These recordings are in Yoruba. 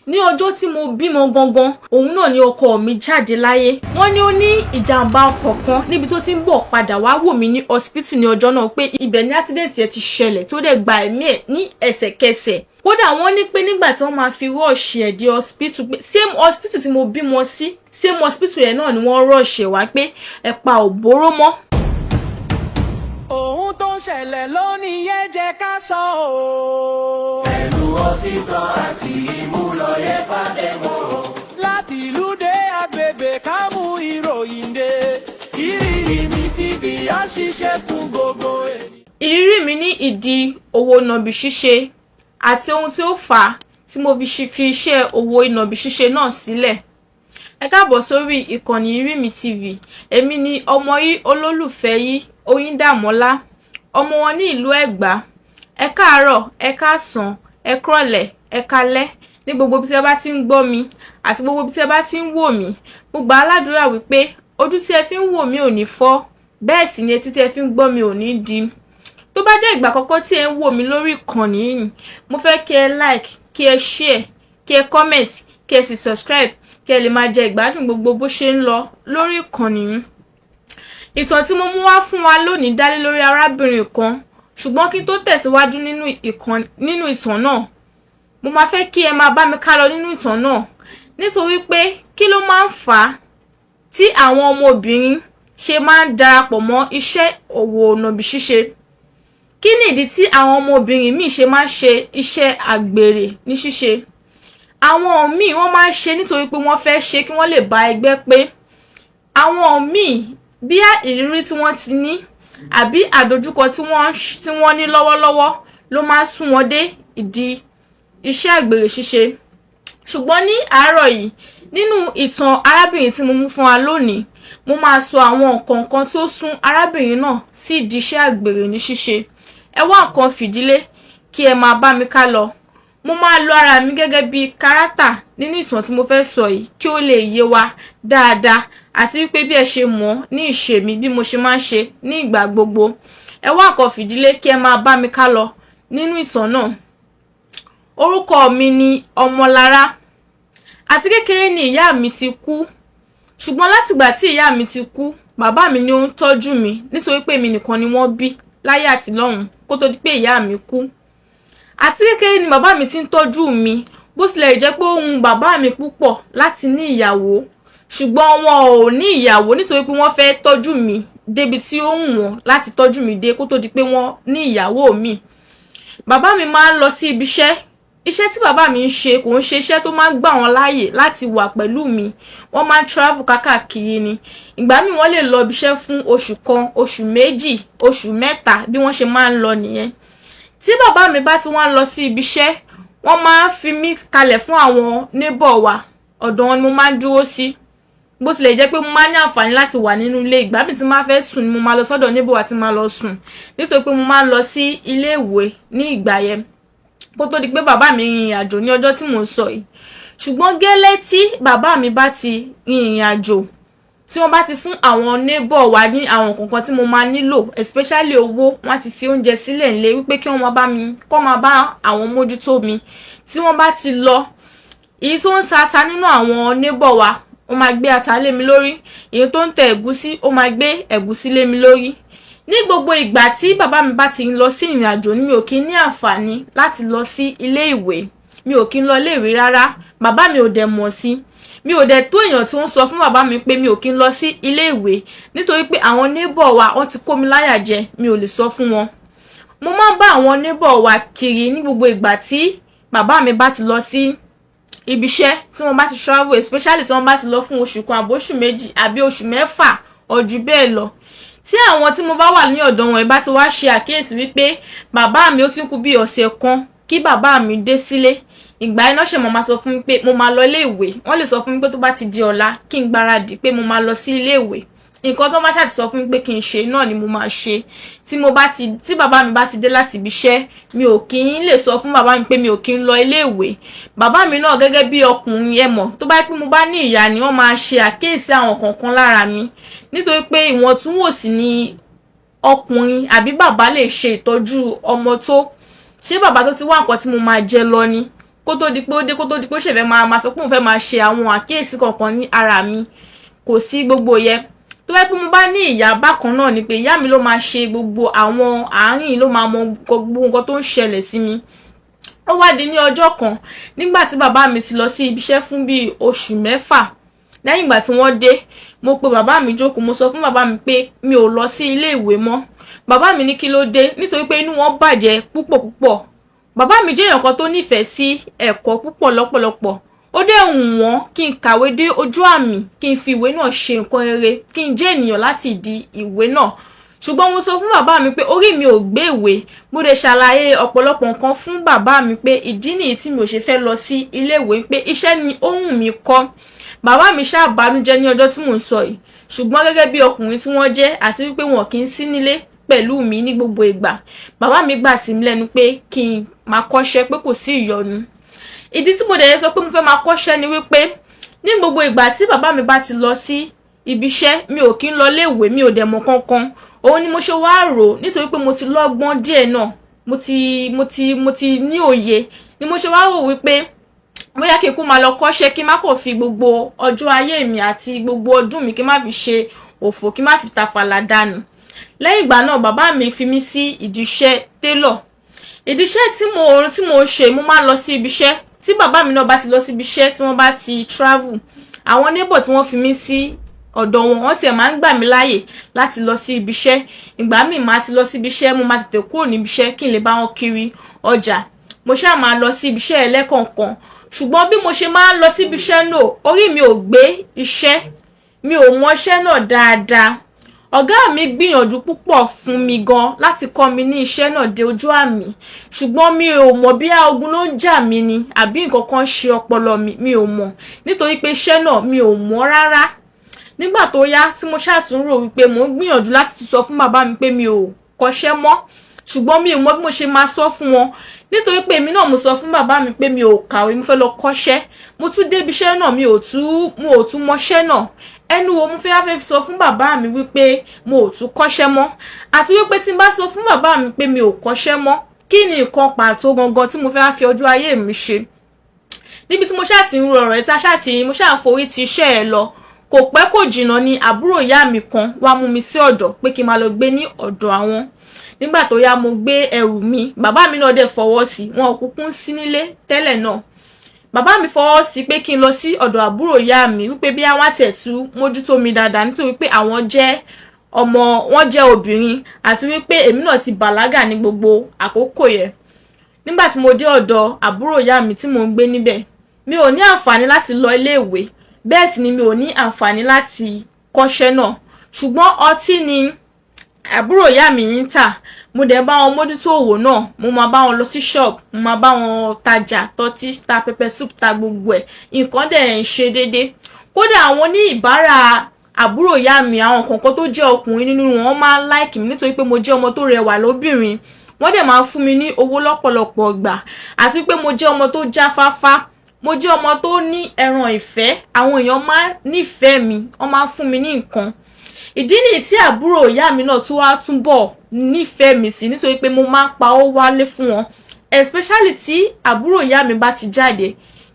ní ọjọ́ tí mo bímọ gangan òun náà ni ọkọ mi jáde láyé. Wọ́n ní ó ní ìjàmbá ọkọ̀ kan níbi tó ti ń bọ̀ padà wá wò mí ní hospital ní ọjọ́ náà pé ibẹ̀ ní accident yẹn ti ṣẹlẹ̀ tó dẹ̀ gba ẹ̀mí ẹ̀ ní ẹsẹ̀kẹsẹ̀. Kódà wọ́n ní pé nígbà tí wọ́n máa fi rush ẹ̀ dé hospital pé same hospital tí mo bímọ sí same hospital yẹn náà ni wọ́n rush ẹ̀ wá pé ẹ̀pa ò bóró mọ́. Ohun tó ń ṣẹlẹ̀ lónìí yẹn jẹ́ ká sọ ọ́. Pẹ̀lú òtítọ́ àti ìmúlòyè fàdémọ́. Láti ìlú dé agbègbè ká mú ìròyìn dé. Ìrírí mi TV á ṣiṣẹ́ fún gbogbo ènìyàn. Ìrírí mi ní ìdí owó nàbì ṣíṣe àti ohun tí ó fà á tí mo fi iṣẹ́ owó ìnàbì ṣíṣe náà sílẹ̀. Ẹ káàbọ̀ sórí ìkànnì Ìrírí TV. Èmi ni ọmọ yìí olólùfẹ́ yìí Oyíndàmọ́lá, ọmọ wọn ní ìlú Ẹ̀gbá. Ẹ káàárọ̀, ẹ káàsán, ẹ kúrọ̀lẹ́, ẹ kálẹ́ ní gbogbo bí tí ẹ bá ti ń gbọ́ mi àti gbogbo bí tí ẹ bá ti ń wò mí. Mo gbà aládùúrà wípé ojú tí ẹ fi ń wò mí ò ní fọ́, bẹ́ẹ̀ sì ni etí tí ẹ fi ń gbọ́ mi ò ní di. Tó bá jẹ́ ìgbà àkọ́kọ́ tí ẹ ń wò mí lórí ìkànnì yìí, mo fẹ́ kí ẹ like, kí ẹ share, kí ẹ comment, kí ẹ sì subscribe kí ẹ lè máa jẹ ìgbádùn gbogbo bó ṣe ń lọ lórí ìkànnì yìí. Ìtàn tí mo mú wá fún wa lónìí dá lé lórí arábìnrin kan, ṣùgbọ́n kí n tó tẹ̀síwájú nínú ìtàn náà, mo máa fẹ́ kí ẹ máa bá mi ká lọ nínú ìtàn náà nítorí pé kí ló máa ń fà á tí àwọn ọmọbìnrin ṣe máa ń darapọ̀ mọ́ iṣẹ́ òwò nàbì ṣíṣe. Kí ni ìdí tí àwọn ọmọbìnrin míì ṣe máa ń ṣe iṣẹ́ àgbèrè ní ṣíṣe? Àwọn míì wọ́n máa ń ṣe nítorí pé wọ́n fẹ́ ṣe kí wọ́n lè bá ẹgbẹ́ pé. Àwọn míì bí ìrírí tí wọ́n ti ní àbí àdójúkọ tí wọ́n ní lọ́wọ́lọ́wọ́ ló máa ń sún wọn dé ìdí iṣẹ́ àgbèrè ṣíṣe. Ṣùgbọ́n ní àárọ̀ yìí nínú ìtàn arábìnrin tí mo mú fún wa lónìí, mo máa sọ àwọn nǹkan kan tí ó sún arábìnrin náà sí ìdí iṣẹ́ àgbèrè ní ṣíṣe. Ẹ wá nǹkan fìdílé kí ẹ máa bá mi ká lọ. Mo máa lo ara mi gẹ́gẹ́ bí kárátà nínú ìtàn tí mo fẹ́ sọ yìí kí ó lè yé wa dáadáa àti wípé bí ẹ ṣe mọ̀ ní ìṣe mi bí mo ṣe máa ń ṣe ní ìgbà gbogbo. Ẹ wá nǹkan fìdílé kí ẹ máa bá mi ká lọ nínú ìtàn náà. Orúkọ mi ni Ọmọlára. Àti kékeré ni ìyá mi ti kú. Ṣùgbọ́n látìgbà tí ìyá mi ti kú, bàbá mi ni ó ń tọ́jú mi nítorí pé èmi nìkan ni wọ́n bí láyé àti lọ́hùn kó tó di pé ìyá mi kú. Àti kékeré ni bàbá mi ti ń tọ́jú mi, bó tilẹ̀ jẹ́ pé ó wù bàbá mi púpọ̀ láti ní ìyàwó, ṣùgbọ́n wọn ò ní ìyàwó nítorí pé wọ́n fẹ́ tọ́jú mi débi tí ó wù wọ́n láti tọ́jú mi dé kó tó di pé wọ́n ní ìyàwó mi. Bàbá mi máa ń lọ sí ibi iṣẹ́. Iṣẹ́ tí bàbá mi ń ṣe kò ń ṣe iṣẹ́ tó máa ń gbà wọ́n láàyè láti wà pẹ̀lú mi. Wọ́n máa ń travel kákàkiri ni. Ìgbà míì wọ́n lè lọ ibi iṣẹ́ fún oṣù kan, oṣù méjì, oṣù mẹ́ta bí wọ́n ṣe máa ń lọ nìyẹn. Tí bàbá mi bá ti wá ń lọ sí ibi iṣẹ́, wọ́n máa ń fi mí kalẹ̀ fún àwọn neighbor wa. Ọ̀dọ̀ wọn ni mo máa ń dúró sí. Bó tilẹ̀ jẹ́ pé mo máa ní àǹfààní láti wà nínú ilé. Ìgbà míì tí máa fẹ́ sùn ni mo máa lọ sọ́dọ̀ neighbor wa tí máa lọ sùn nítorí pé mo máa ń lọ sí ilé ìwé ní ìgbà yẹn kó tó di pé bàbá mi rìn ìrìn àjò ní ọjọ́ tí mò ń sọ yìí. Ṣùgbọ́n gẹ́lẹ́ tí bàbá mi bá ti rìn ìrìn àjò, tí wọ́n bá ti fún àwọn neighbor wa ní àwọn nǹkan tí mo máa nílò, especially owó, wọ́n ti fi oúnjẹ sílẹ̀ nílé wípé kí wọ́n máa bá àwọn mójútó mi. Tí wọ́n bá ti lọ, èyí tó ń ta ata nínú àwọn neighbor wa, ó máa gbé ata lé mi lórí. Èyí tó ń tẹ ẹ̀gúsí, ó máa gbé ẹ̀gúsí lé mi lórí. Ní gbogbo ìgbà tí bàbá mi bá ti ń lọ sí ìrìn àjò ni mi ò kí ní àǹfààní láti lọ sí ilé ìwé. Mi ò kí ń lọ ilé ìwé rárá. Bàbá mi ò dẹ̀ mọ̀ sí. Mi ò dẹ̀ tó èèyàn tí ó ń sọ fún bàbá mi pé mi ò kí ń lọ sí ilé ìwé nítorí pé àwọn neighbor wa wọ́n ti kó mi láyà jẹ, mi ò lè sọ fún wọn. Mo máa ń bá àwọn neighbor wa kiri ní gbogbo ìgbà tí bàbá mi bá ti lọ sí ibi iṣẹ́, tí wọ́n bá ti travel, especially tí wọ́n bá ti lọ fún oṣù kan àbí oṣù méjì àbí oṣù mẹ́fà ọjù bẹ́ẹ̀ lọ. Tí àwọn tí mo bá wà ní ọ̀dọ̀ wọn bá ti wá ṣe àkíyèsí wípé bàbá mi ó ti ń kú bí ọ̀sẹ̀ kan kí bàbá mi dé sílé, ìgbà iná ṣe mo máa sọ fún mi pé mo máa lọ ilé ìwé. Wọ́n lè sọ fún mi pé tó bá ti di ọ̀la kí n gbáradì pé mo máa lọ sí ilé ìwé. Nǹkan tó bá ṣàti sọ fún mi pé kí n ṣe náà ni mo máa ṣe. Tí bàbá mi bá ti dé láti ibi iṣẹ́, mi ò kí ń lè sọ fún bàbá mi pé mi ò kí ń lọ ilé ìwé. Bàbá mi náà gẹ́gẹ́ bí ọkùnrin ẹ mọ̀, tó bá pé mo bá ní ìyá ni wọ́n máa ṣe àkíyèsí àwọn kankan lára mi nítorí pé ìwọ̀ntúnwòsì ni ọkùnrin àbí bàbá lè ṣe ìtọ́jú ọmọ tó. Ṣé bàbá tó ti wá nǹkan tí mo máa jẹ lọ ni? kó tó di pé ó dé kó tó di pé ó ṣẹ̀fẹ̀ máa sọ pé òun fẹ́ máa ṣe àwọn àkíyèsí kankan ní ara mi, kò sí gbogbo yẹn. Tó bá pé mo bá ní ìyá bákan náà ni pé ìyá mi ló máa ṣe gbogbo àwọn àárín, ló máa mọ gbogbo nǹkan tó ń ṣẹlẹ̀ sí mi. Ó wá di ní ọjọ́ kan nígbà tí bàbá mi ti lọ sí ibiṣẹ́ fún bí oṣù 6. Lẹ́yìn ìgbà tí wọ́n dé, mo pe bàbá mi jókòó, mo sọ fún bàbá mi pé mi ò lọ sí ilé ìwé mọ́. Bàbá mi ní kí ló dé, nítorí pé inú wọn bàjẹ́ púpọ̀. Bàbá mi jẹ́ èèyàn kan tó nífẹ̀ẹ́ sí ẹ̀kọ́ púpọ̀ lọ́pọ̀lọpọ̀. Ó dẹ̀ wù wọ́n kí n kàwé dé ojú àmì, kí n fi ìwé náà ṣe nǹkan rere, kí n jẹ́ ènìyàn láti di ìwé náà. Ṣùgbọ́n mo sọ fún bàbá mi pé orí mi ò gbé ìwé. Mo dẹ̀ ṣàlàyé ọ̀pọ̀lọpọ̀ nǹkan fún bàbá mi pé ìdí nìyí tí mi ò ṣe fẹ́ lọ sí ilé ìwé, pé iṣẹ́ ni ó wù mí kọ́. Bàbá mi ṣáà bànújẹ́ ní ọjọ́ tí mò ń sọ yìí. Ṣùgbọ́n gẹ́gẹ́ bí ọkùnrin tí wọ́n jẹ́ àti wípé wọn kì í sí nílé pẹ̀lú mi ní gbogbo ìgbà, bàbá mi gbà sí mi lẹ́nu pé kí n máa kọ́ṣẹ́, pé kò sí ìyọnu. Ìdí tí mo dẹ̀ sọ pé mo fẹ́ máa kọ́ṣẹ́ ni wípé ní gbogbo ìgbà tí bàbá mi bá ti lọ sí ibiṣẹ́, mi ò kí ń lọ ilé ìwé, mi ò dẹ̀ mọ̀ kankan. Òun ni mo ṣe wá rò, nítorí pé mo ti lọ́gbọ́n díẹ̀ náà, mo ti ní òye, ni mo ṣe wá rò wípé bóyá kí n kú máa lọ kọ́ṣẹ́, kí n má kò fi gbogbo ọjọ́ ayé mi àti gbogbo ọdún mi kí n má fi ṣe òfò, kí n má fi tàfàlà dànù. Lẹ́yìn ìgbà náà bàbá mi fi mí sí ìdíṣẹ́ tailor. Ìdíṣẹ́ tí mo ṣe, mo máa lọ sí ibiṣẹ́. Tí bàbá mi náà bá ti lọ sí ibiṣẹ́, tí wọ́n bá ti travel, àwọn neighbor tí wọ́n fi mí sí ọ̀dọ̀ wọn, wọ́n tiẹ̀ máa ń gbà mí láàyè láti lọ sí ibiṣẹ́. Ìgbà míì máa ti lọ sí ibiṣẹ́, mo máa tètè kúrò ní ibiṣẹ́ kí n lè bá wọn kiri ọjà. Mo ṣáà máa lọ sí ibiṣẹ́ ẹlẹ́kọ̀ọ̀kan. Ṣùgbọ́n bí mo ṣe máa ń lọ sí ibiṣẹ́ náà, orí mi ò gbé iṣẹ́, mi ò mọ iṣẹ́ náà dáadáa. Ọ̀gá mi gbìyànjú púpọ̀ fún mi gan láti kọ́ mi ní iṣẹ́ náà dé ojú àmì. Ṣùgbọ́n mi ò mọ̀ bí ogun ló ń jà mí ni àbí nǹkan kan ṣe ọpọlọ mi ò mọ̀, nítorí pé iṣẹ́ náà mi ò mọ̀ rárá. Nígbà tó yá tí mo ṣàtúnrò wípé mo ń gbìyànjú láti sọ fún bàbá mi pé mi ò kọ́ṣẹ́ mọ́, ṣùgbọ́n mi ò mọ̀ bí mo ṣe máa sọ fún wọn, nítorí pé èmi náà mo sọ fún bàbá mi pé mi ò kàwé, mo fẹ́ lọ kọ́ṣẹ́. Mo tún dé ibiṣẹ́ náà, mo ò tún mọṣẹ́ náà. Ẹnu wo mo fẹ́ sọ fún bàbá mi wípé mo ò tún kọ́ṣẹ́ mọ́, àti wípé tí n bá sọ fún bàbá mi pé mi ò kọ́ṣẹ́ mọ́, kí ni nǹkan pàtó gangan tí mo fẹ́ fi ọjọ́ ayé mi ṣe. Níbi tí mo ṣáà ti ń ro ọ̀rọ̀ ẹ̀, mo ṣáà forí ti iṣẹ́ ẹ lọ. Kò pẹ́ kò jìnnà ni àbúrò ìyá mi kan wá mú mi sí ọ̀dọ̀ pé kí n máa lọ gbé ní ọ̀dọ̀ àwọn. Nígbà tó yá mo gbé ẹrù mi, bàbá mi náà dẹ̀ fọwọ́ sí, wọn ò kúkú ń sí nílé tẹ́lẹ̀ náà. Bàbá mi fọwọ́ sí pé kí n lọ sí ọ̀dọ̀ àbúrò ìyá mi, wípé bí àwọn àti ẹ̀tú mójútó mi dáadáa, nítorí pé àwọn jẹ́ wọ́n jẹ́ obìnrin, àti wípé èmi náà ti bàlágà ní gbogbo àkókò yẹn. Nígbà tí mo dé ọ̀dọ̀ àbúrò ìyá mi tí mò ń gbé níbẹ̀, mi ò ní àǹfààní láti lọ ilé ìwé, bẹ́ẹ̀ sì ni mi ò ní àǹfààní láti kọ́ṣẹ́ náà. Ṣùgbọ́n ọtí ni àbúrò ìyá mi ń tà. Mo dẹ̀ bá wọn mójútó òwò náà, mo máa bá wọn lọ sí shop, mo máa bá wọn tajà, tọ́tí, ta pepper soup, ta gbogbo ẹ̀. Nǹkan dẹ̀ ń ṣe déédé. Kódà àwọn ní ìbára àbúrò ìyá mi, àwọn kọ̀ọ̀kan tó jẹ́ ọkùnrin nínú wọn máa ń like mi, nítorí pé mo jẹ́ ọmọ tó rẹwà lóbìnrin. Wọ́n dẹ̀ máa ń fún mi ní owó lọ́pọ̀lọpọ̀ ìgbà, àti pé mo jẹ́ ọmọ tó jáfáfá, mo jẹ́ ọmọ tó ní ẹran ìfẹ́. Àwọn èèyàn máa ń nífẹ̀ẹ́ mi, wọ́n máa ń fún mi ní nǹkan. Ìdí nìyí tí àbúrò ìyá mi náà tún wá túbọ̀ nífẹ̀ẹ́ mi sí, nítorí pé mo máa ń pa owó wálé fún wọn, especially tí àbúrò ìyá mi bá ti jáde.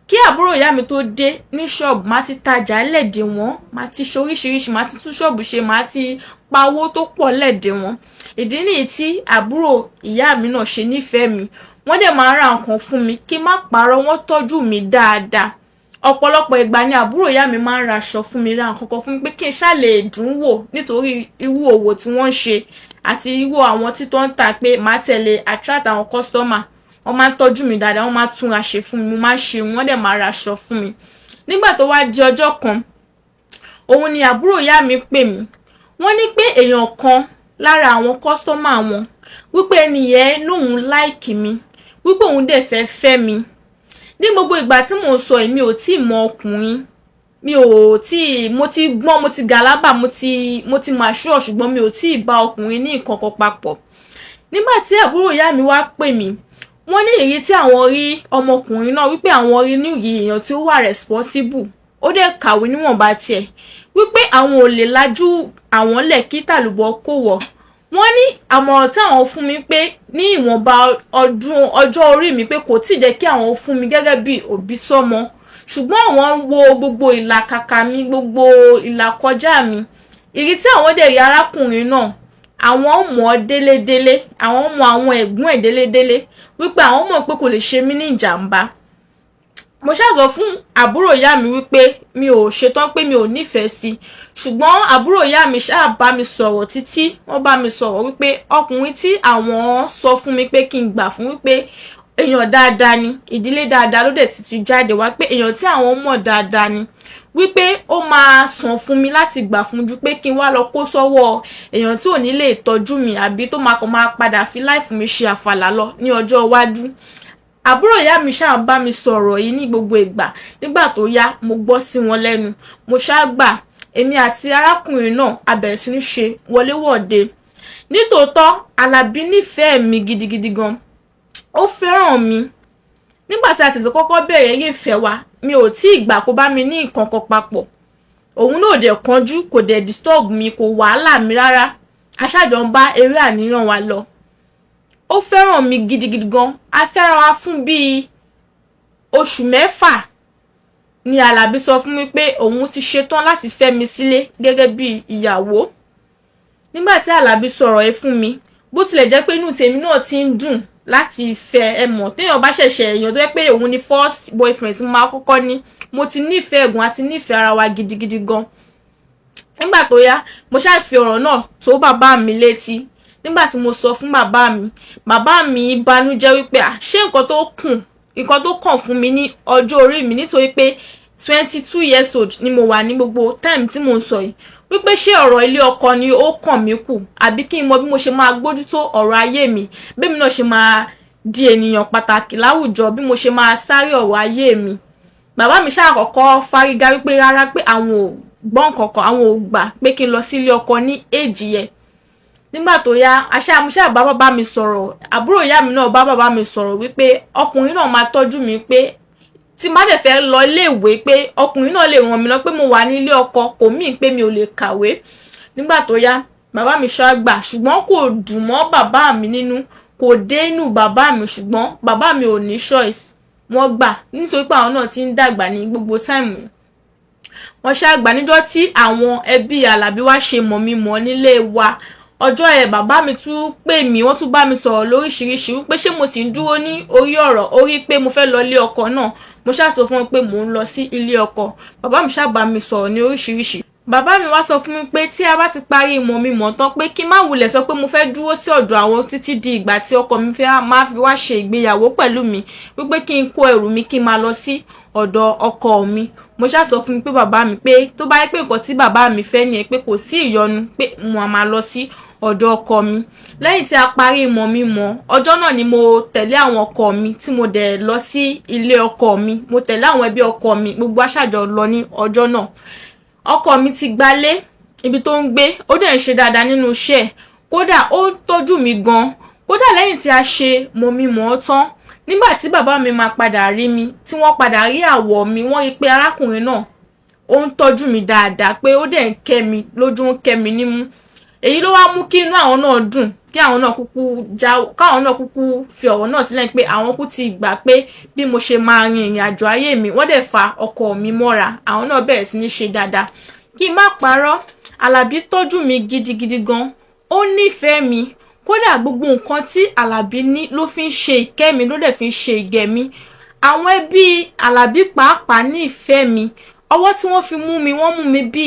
Kí àbúrò ìyá mi tó dé ní ṣọ́ọ̀bù, máa ti tajà lẹ́dẹ̀ wọn, máa ti ṣe oríṣiríṣi, máa ti tún ṣọ́ọ̀bù ṣe, máa ti pa owó tó pọ̀ lẹ́dẹ̀ wọn. Ìdí nìyí tí àbúrò ìyá mi náà ṣe nífẹ̀ẹ́ mi. Wọ́n dẹ̀ máa ń ra nǹkan fún mi, kí má parọ́, wọ́n tọ́jú mi dáadáa. Ọ̀pọ̀lọpọ̀ ìgbà ni àbúrò ìyá mi máa ń ra aṣọ fún mi, ra nǹkan kan fún mi pé kí n ṣá lè dùn wò, nítorí irú òwò tí wọ́n ń ṣe àti irú àwọn tí tó ń tà, pé màá tẹ̀lé attract àwọn customer. Wọ́n máa ń tọ́jú mi dáadáa, wọ́n máa tún ra ṣe fún mi, mo máa ń ṣe, wọ́n dẹ̀ máa ra aṣọ fún mi. Nígbà tó wá di ọjọ́ kan, òun ni àbúrò ìyá mi pè mí. Wọ́n ní pé èèyàn kan lára àwọn customer wọn, wípé ẹnìyẹn lóhun like mi, wípé òun dẹ̀ fẹ́ mi. Ní gbogbo ìgbà tí mò ń sọ èmi ò tí mọ ọkùnrin, mo ti gbọ́n, mo ti gàlábà, mo ti mature, ṣùgbọ́n mi ò tí bá ọkùnrin ní nǹkan kan papọ̀. Nígbà tí àbúrò ìyá mi wá pè mí, wọ́n ní èyí tí àwọn rí ọmọkùnrin náà, wípé àwọn rí ní èèyàn tí ó wà responsible, ó dẹ̀ kàwé níwọ̀nba tiẹ̀, wípé àwọn ò lè lajú àwọn lẹ̀ kí tàlùbọ̀ kó wọ̀. wọ́n ní àmọ̀ràn tí àwọn fún mi pé ní ìwọ̀nba ọjọ́ orí mi pé kò tíì jẹ́ kí àwọn fún mi gẹ́gẹ́ bí òbí sọ́mọ, ṣùgbọ́n àwọn ń wo gbogbo ìlàkàkà mi, gbogbo ìlàkọjá mi, ìrí tí àwọn dẹ̀ rí arákùnrin náà, àwọn mọ̀ ọ́ délédélé, àwọn mọ̀ àwọn ẹ̀gbọ́n ẹ̀ délédélé wípé àwọn mọ̀ pé kò lè ṣe mí ní ìjàmbá. Mo ṣàsọ fún àbúrò ìyá mi wípé mi ò ṣetán, pé mi ò nífẹ̀ẹ́ sí, ṣùgbọ́n àbúrò ìyá mi ṣáà bá mi sọ̀rọ̀ títí, wọ́n bá mi sọ̀rọ̀ wípé ọkùnrin tí àwọn sọ fún mi pé kí n gbà fún wípé èèyàn dáadáa ni, ìdílé dáadáa ló dẹ̀ ti jáde wá, pé èèyàn tí àwọn mọ̀ dáadáa ni, wípé ó máa sàn fún mi láti gbà fún ju pé kí n wá lọ kó sọ́wọ́ èèyàn tí ò ní lè tọ́jú mi àbí tó máa padà fi láìfù mi ṣe àfàlà lọ ní ọjọ́ iwájú. Àbúrò ìyá mi ṣáà bá mi sọ̀rọ̀ yìí ní gbogbo ìgbà. Nígbà tó yá mo gbọ́ sí wọn lẹ́nu, mo ṣáà gbà. Èmi àti arákùnrin náà a bẹ̀rẹ̀ sí ní ṣe wọléwọ̀de. Nítòótọ́ Àlàbí nífẹ̀ẹ́ mi gidigidi gan, ó fẹ́ràn mi. Nígbà tí a ti kọ́kọ́ bẹ̀rẹ̀ eré ìfẹ́ wa, mi ò tí ì gbà kó bá mi ní nǹkan kan papọ̀. Òun náà dẹ̀ kánjú, kò dẹ̀ disturb mi, kò wàhálà mi rárá. A ṣáàjọ ń bá eré àníyàn wa lọ. Ó fẹ́ràn mi gidigidi gan. A fẹ́ràn wa fún bíi oṣù 6 ni Àlàbí sọ fún mi pé òun ti ṣetán láti fẹ́ mi sílé gẹ́gẹ́ bí ìyàwó. Nígbà tí Àlàbí sọ̀rọ̀ ẹ̀ fún mi, bó tilẹ̀ jẹ́ pé inú tèmi náà ti ń dùn láti fẹ́, ẹ mọ̀ téèyàn bá ṣẹ̀ṣẹ̀ èèyàn tó jẹ́ pé òun ni first boyfriend tí mo máa kọ́kọ́ ní, mo ti nífẹ̀ẹ́ ẹ̀gùn àti nífẹ̀ẹ́ ara wa gidigidi gan. Nígbà tó yá mo ṣáà fi ọ̀rọ̀ náà tó bàbá mi létí. Nígbà tí mo sọ fún bàbá mi banújẹ́ wípé ṣé nǹkan tó kàn fún mi ní ọjọ́ orí mi, nítorí pé 22 years old ni mo wà ní gbogbo time tí mo ń sọ yìí, wípé ṣé ọ̀rọ̀ ilé ọkọ ni ó kàn mí kù, àbí kí n mọ bí mo ṣe máa gbójútó ọ̀rọ̀ ayé mi, bí mi náà ṣe máa di ènìyàn pàtàkì láwùjọ, bí mo ṣe máa sáré ọ̀rọ̀ ayé mi. Bàbá mi ṣáà kọ́kọ́ fárígá wípé rárá, pé àwọn ò gbọ́ nǹkan kan, àwọn ò gbà pé kí n lọ sí ilé ọkọ ní age yẹn. Nígbà tó yá mo ṣáà bá bàbá mi sọ̀rọ̀, àbúrò ìyá mi náà bá bàbá mi sọ̀rọ̀ wípé ọkùnrin náà máa tọ́jú mi, pé tí má dẹ̀ fẹ́ lọ iléèwé pé ọkùnrin náà lè ràn mí lọ, pé mo wà ní ilé ọkọ kò mí pé mi ò lè kàwé. Nígbà tó yá bàbá mi ṣáà gbà, ṣùgbọ́n kò dùn mọ́ bàbá mi nínú, kò dé inú bàbá mi, ṣùgbọ́n bàbá mi ò ní choice, wọ́n gbà nítorí pé àwọn náà ti ń dàgbà ní gbogbo time. Wọ́n ṣáà gbà. Níjọ́ tí àwọn ẹbí Àlàbí wá ṣe mọ̀ mi mọ̀ nílé wa, ọjọ́ ẹ̀ bàbá mi tún pè mí, wọ́n tún bá mi sọ̀rọ̀ lóríṣiríṣi wípé ṣé mo sì ń dúró ní orí pé mo fẹ́ lọ ilé ọkọ náà. Mo ṣáà sọ fún wọn pé mò ń lọ sí ilé ọkọ. Bàbá mi ṣáà bá mi sọ̀rọ̀ ní oríṣiríṣi. Bàbá mi wá sọ fún mi pé tí a bá ti parí ìmọ̀ mi mọ̀ tán, pé kí n má wulẹ̀ sọ pé mo fẹ́ dúró sí ọ̀dọ̀ àwọn títí di ìgbà tí ọkọ mi máa fi wá ṣe ìgbéyàwó pẹ̀lú mi, wípé kí n kó ẹrù mi kí n máa lọ sí ọ̀dọ̀ ọkọ mi. Mo ṣáà sọ fún mi pé bàbá mi pé tó bá yẹ pé nǹkan tí bàbá mi fẹ́ nìyẹn, pé kò sí ìyọnu, pé mo máa lọ sí ọ̀dọ̀ ọkọ mi. Lẹ́yìn tí a parí ìmọ̀ mi mọ̀, ọjọ́ náà ni mo tẹ̀lé àwọn ọkọ mi tí mo dẹ̀ lọ sí ilé ọkọ mi. Mo tẹ̀lé àwọn ẹbí ọkọ mi, gbogbo aṣáájọ lọ ní ọjọ́ náà. Ọkọ mi ti gbalé ibi tó ń gbé, ó dẹ̀ ń ṣe dáadáa nínú iṣẹ́ ẹ̀, kódà ó tọ́jú mi gan. Kódà lẹ́yìn tí a ṣe mọ̀ mi mọ̀ tán, nígbà tí bàbá mi máa padà rí mi, tí wọ́n padà rí àwọ̀ mi, wọ́n rí pé arákùnrin náà ó ń tọ́jú mi dáadáa, pé ó dẹ̀ ń kẹ́ mi lójú, ń kẹ́ mi nímú. Èyí ló wá mú kí inú àwọn náà dùn, kí àwọn náà kúkú fi ọ̀rọ̀ náà sílẹ̀, pé àwọn kú ti gbà pé bí mo ṣe máa rin ìrìn àjò ayé mi, wọ́n dẹ̀ fa ọkọ mi mọ́ra, àwọn náà bẹ̀rẹ̀ sí ní ṣe dáadáa. Kí n má parọ́, Àlàbí tọ́jú mi gidigidi gan, ó nífẹ̀ẹ́ mi. Kódà gbogbo nǹkan tí Àlàbí ní ló fi ń ṣe ìkẹ́ mi, ló dẹ̀ fi ń ṣe ìgẹ̀ mi. Àwọn ẹbí Àlàbí pàápàá ní ìfẹ́ mi. Ọwọ́ tí wọ́n fi mú mi, wọ́n mú mi bí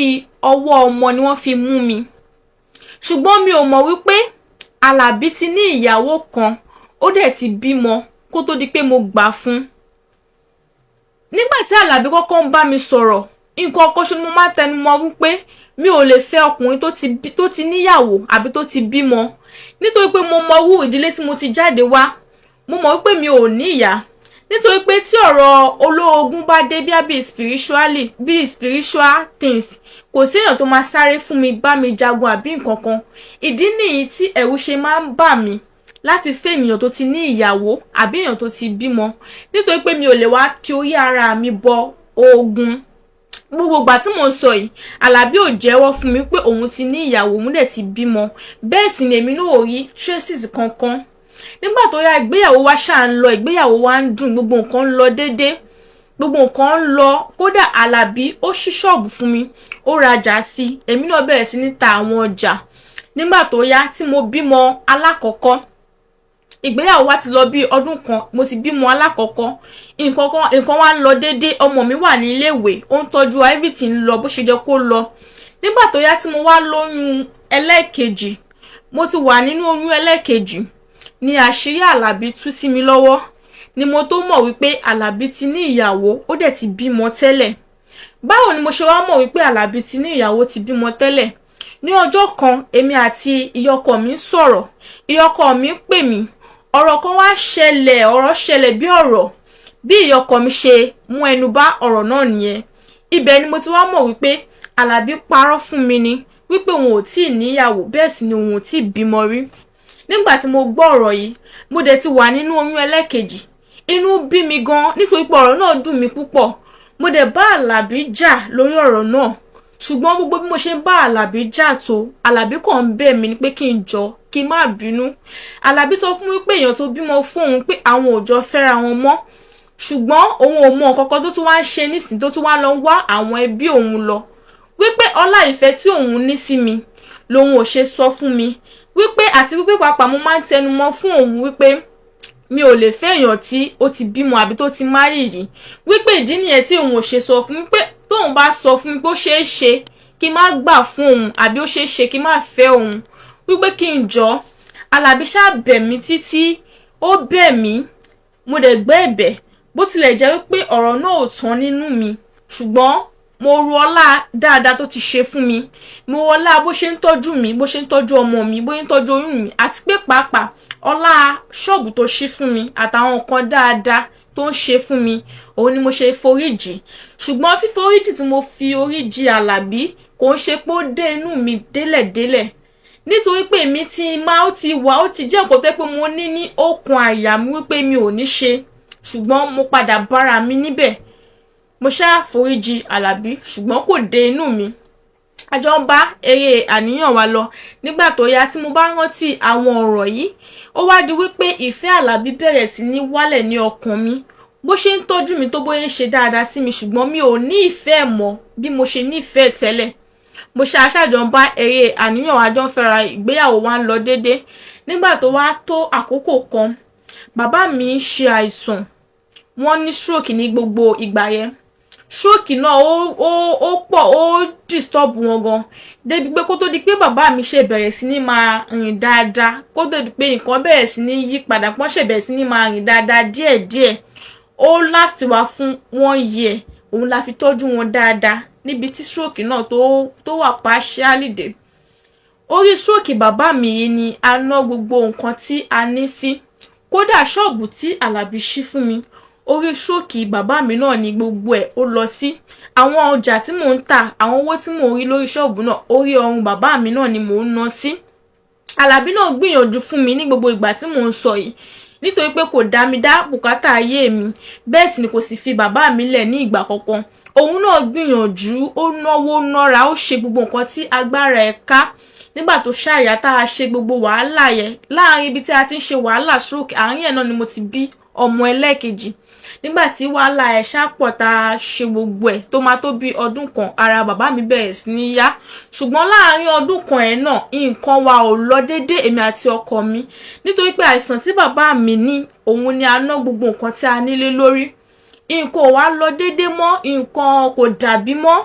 ọwọ́ ọmọ ni wọ́n fi mú mi. Ṣùgbọ́n mi ò mọ̀ wípé Àlàbí ti ní ìyàwó kan, ó dẹ̀ ti bímọ kó tó di pé mo gbà fún. Nígbà tí Àlàbí kọ́kọ́ ń bá mi sọ̀rọ̀, nǹkan kan ṣe mo máa tẹnu mọ́ wípé mi ò lè fẹ́ ọkùnrin tó ti níyàwó àbí tó ti bímọ, nítorí pé mo mọ irú ìdílé tí mo ti jáde wá. Mo mọ̀ wípé mi ò ní ìyá, nítorí pé tí ọ̀rọ̀ olóògùn bá dé bí spiritual things, kò sí èèyàn tó máa sáré fún mi, bá mi jagun àbí nǹkan kan. Ìdí nìyí tí ẹ̀rù ṣe máa ń bà mí láti fẹ́ ènìyàn tó ti ní ìyàwó àbí èèyàn tó ti bímọ, nítorí pé mi ò lè wá kí orí ara mi bọ ogun. gbogbo ìgbà tí mò ń sọ yìí Àlàbí ò jẹ́wọ́ fún mi pé òun ti ní ìyàwó, òun dẹ̀ ti bímọ. Bẹ́ẹ̀ sì ni èmi náà ò rí traces kankan. Nígbà tó yá ìgbéyàwó wa ṣáà ń lọ, ìgbéyàwó wa ń dùn, gbogbo nǹkan ń lọ déédéé, gbogbo nǹkan ń lọ. Kódà Àlàbí ó ṣí ṣọ́ọ̀bù fún mi, ó rajà sí, èmi náà bẹ̀rẹ̀ sí ní ta àwọn ọjà. Nígbà tó yá tí mo bímọ alákọ̀ọ́kọ́, ìgbéyàwó wa ti lọ bí ọdún kan, mo ti bímọ alákọ̀ọ́kọ́, nǹkan wa ń lọ déédéé, ọmọ mi wà ní iléèwé, ó ń tọ́jú everything lọ bó ṣe jẹ́ kó lọ. Nígbà tó yá tí mo wá lóyún ẹlẹ́ẹ̀kejì, mo ti wà nínú oyún ẹlẹ́ẹ̀kejì ni àṣírí Àlàbí tú sí mi lọ́wọ́, ni mo tó mọ̀ wípé Àlàbí ti ní ìyàwó, ó dẹ̀ ti bímọ tẹ́lẹ̀. Báwo ni mo ṣe wá mọ̀ wípé Àlàbí ti ní ìyàwó, ti bímọ tẹ́lẹ̀? Ní ọjọ́ kan èmi àti ìyọkọ mi sọ̀rọ̀, ìyọkọ mi pè mí, ọ̀rọ̀ kan wá ṣẹlẹ̀, ọ̀rọ̀ ṣẹlẹ̀ bí ọ̀rọ̀, bí ìyọkọ mi ṣe mú ẹnu bà ọ̀rọ̀ náà nìyẹn. Ibẹ̀ ni mo ti wá mọ̀ wípé Àlàbí parọ́ fún mi ni, wípé òun ò tíì níyàwó, bẹ́ẹ̀ sì ni òun ò tíì bímọ rí. Nígbà tí mo gbọ́ ọ̀rọ̀ yìí, mo dẹ̀ ti wà nínú oyún ẹlẹ́ẹ̀kejì, inú bí mi gan nítorí pé ọ̀rọ̀ náà dùn mí púpọ̀. Mo dẹ̀ bá Àlàbí jà lórí ọ̀rọ̀ náà, ṣùgbọ́n gbogbo bí mo ṣe bá Àlàbí jà tó, Àlàbí kàn ń bẹ̀ mí ni pé kí n jọ, kí n má bínú. Àlàbí sọ fún mi pé èèyàn tó bímọ fún òun pé àwọn ò jọ fẹ́ra wọn mọ́, ṣùgbọ́n òun ò mọ nǹkankan tó tún wá ń ṣe nísìn, tó tún wá lọ wá àwọn ẹbí òun lọ, wípé ọlá ìfẹ́ tí òun ní sí mi lòun ò ṣe sọ fún mi, wípé àti wípé pàápàá mo máa ń tẹnu mọ́ fún òun wípé mi ò lè fẹ́ èèyàn tí ó ti bímọ àbí tó ti márì yìí, wípé ìdí nìyẹn tí òun ò ṣe sọ fún mi, pé tóun bá sọ fún mi pé ó ṣeé ṣe kí n má gbà fún òun àbí ó ṣeé ṣe kí n má fẹ́ òun, wípé kí n jọ. Àlàbí ṣáà bẹ̀ mí títí, ó bẹ̀ mí, mo dẹ̀ gbẹ́ ẹ̀bẹ̀, bó tilẹ̀ jẹ́ wípé ọ̀rọ̀ náà ò tán nínú mi, ṣùgbọ́n mo ru ọlá dáadáa tó ti ṣe fún mi, mo ru ọlá bó ṣe ń tọ́jú mi, bó ṣe ń tọ́jú ọmọ mi, bó ṣe ń tọ́jú oyún mi, àti pé pàápàá ọlá ṣọ́ọ̀bù tó ṣí fún mi àtàwọn nǹkan dáadáa tó ń ṣe fún mi, òun ni mo ṣe foríjì. Ṣùgbọ́n fíforíjì tí mo fi oríjì Àlàbí kò ń ṣe pé ó dé inú mi délẹ̀délẹ̀, nítorí pé èmi ti máa ó ti jẹ́ nǹkan tó pé mo ní okùn àyà mi wípé mi ò ní ṣe, ṣùgbọ́n mo padà bára mi níbẹ̀. Mo ṣáà foríjì Àlàbí, ṣùgbọ́n kò dé inú mi. A jọ ń bá eré àníyàn wa lọ. Nígbà tó yá tí mo bá rántí àwọn ọ̀rọ̀ yìí, ó wá di wípé ìfẹ́ Àlàbí bẹ̀rẹ̀ sí ní wálẹ̀ ní ọkàn mi. Bó ṣe ń tọ́jú mi tó bóyá ń ṣe dáadáa sí mi, ṣùgbọ́n mi ò ní ìfẹ́ mọ́ bí mo ṣe ní ìfẹ́ tẹ́lẹ̀. Mo ṣàjọ ń bá eré àníyàn wa jọ ń fẹ́ra, ìgbéyàwó wa ń lọ déédéé. Nígbà tó wá tó àkókò kan, bàbá mi ń ṣe àìsàn, wọ́n ní stroke ní gbogbo ìgbà yẹn. Stroke náà ó pọ̀, ó disturb wọn gan, débi pé kó tó di pé bàbá mi ṣe bẹ̀rẹ̀ sí ní máa rìn dáadáa, kó tó di pé nǹkan bẹ̀rẹ̀ sí ní yí padà, pọ́n ṣe bẹ̀rẹ̀ sí ní máa rìn dáadáa díẹ̀díẹ̀. Ó last wa fún 1 year, òun la fi tọ́jú wọn dáadáa níbi tí stroke náà tó wà partially dé. Orí stroke bàbá mi yìí ni a ná gbogbo nǹkan tí a ní sí. Kódà ṣọ́ọ̀bù tí Àlàbí ṣí fún mi, orí stroke bàbá mi náà ni gbogbo ẹ̀ ó lọ sí. Àwọn ọjà tí mò ń tà, àwọn owó tí mò ń rí lórí ṣọ́ọ̀bù náà, orí ọrùn bàbá mi náà ni mò ń ná sí. Àlàbí náà gbìyànjú fún mi ní gbogbo ìgbà tí mò ń sọ yìí, nítorí pé kò dá mi dá bùkátà ayé mi, bẹ́ẹ̀ sì ni kò sì fi bàbá mi lẹ̀ ní ìgbà kankan. Òun náà gbìyànjú, ó náwó nára, ó ṣe gbogbo nǹkan tí agbára ẹ̀ ká. Nígbà tó ṣàyà tá a ṣe gbogbo wàhálà yẹn, láàrin ibi tí a ti ń ṣe wàhálà stroke, àárín ẹ̀ náà ni mo ti bí ọmọ ẹlẹ́ẹ̀kejì. Nígbà tí wàhálà ẹ̀ ṣàpọ̀ tá a ṣe gbogbo ẹ̀ tó máa tó bí ọdún kan, ara bàbá mi bẹ̀rẹ̀ sí ní yá. Ṣùgbọ́n láàrin ọdún kan ẹ̀ náà, nǹkan wa ò lọ déédéé èmi àti ọkọ mi, nítorí pé àìsàn tí bàbá mi ní, òun ni a ná gbogbo nǹkan tí a nílé lórí. Nǹkan ò wá lọ déédéé mọ́, nǹkan kò dàbí mọ́.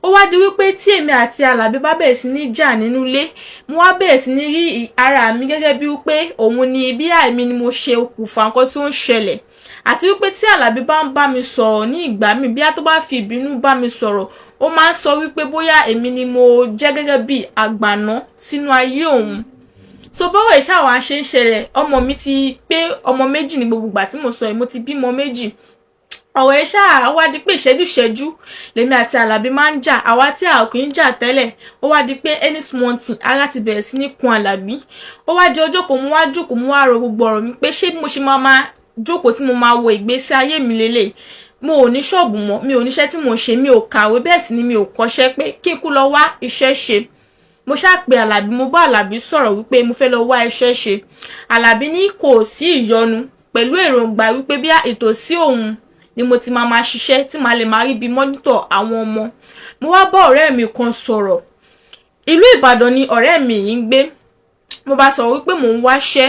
Ó wá di wípé tí èmi àti Àlàbí bá bẹ̀rẹ̀ sí ní jà nínú ilé, mo wá bẹ̀rẹ̀ sí ní rí ara mi gẹ́gẹ́ bí wípé òun ni bí àìmí ni mo ṣe okùnfà nǹkan tí ó ń ṣẹlẹ̀. Àti wípé tí Àlàbí bá ń bá mi sọ̀rọ̀ ní ìgbà mi, bí a tó bá fi ìbínú bá mi sọ̀rọ̀, ó máa ń sọ wípé bóyá èmi ni mo jẹ́ gẹ́gẹ́ bí àgbàná sínú ayé òun. So bọ́rọ̀ ìṣàwọ̀ ṣe ń ṣẹlẹ̀, ọmọ mi ti pé ọmọ méjì ní gbogbo ìgbà tí mo sọ yìí, mo ti bímọ méjì. Ọ̀rọ̀ ẹ̀ ṣáà wá di pé ìṣẹ́jú lèmi àti Àlàbí máa ń jà, àwa tí a kò ń jà tẹ́lẹ̀, ó wá di pé any small thing ara ti bẹ̀rẹ̀ sí ní kun Àlàbí. Ó wá di ọjọ́ kan mo wá jókòó, mo wá ro gbogbo ọ̀rọ̀ mi pé ṣé bí mo ṣe máa jókòó tí mo máa wo ìgbésí ayé mi lélẹ̀. mo ò ní ṣọ́ọ̀bù mọ́, mi ò níṣẹ́ tí mo ṣe, mi ò kàwé, bẹ́ẹ̀ sì ni mi ò kọ́ṣẹ́ pé kí n kú lọ wá iṣẹ́ ṣe. Mo ṣáà pè Àlàbí, mo bá Àlàbí sọ̀rọ̀ wípé mo fẹ́ lọ wá iṣẹ́ ṣe. Àlàbí ní kò sí ìyọnu pẹ̀lú èròǹgbà wípé bí ìtòsí òun ni mo ti máa ṣiṣẹ́ tí màá lè máa rí bí mọ́nítọ̀ àwọn ọmọ. Mo wá bá ọ̀rẹ́ mi kan sọ̀rọ̀. Ìlú Ìbàdàn ni ọ̀rẹ́ mi yìí ń gbé. Mo bá sọ wípé mò ń wáṣẹ́.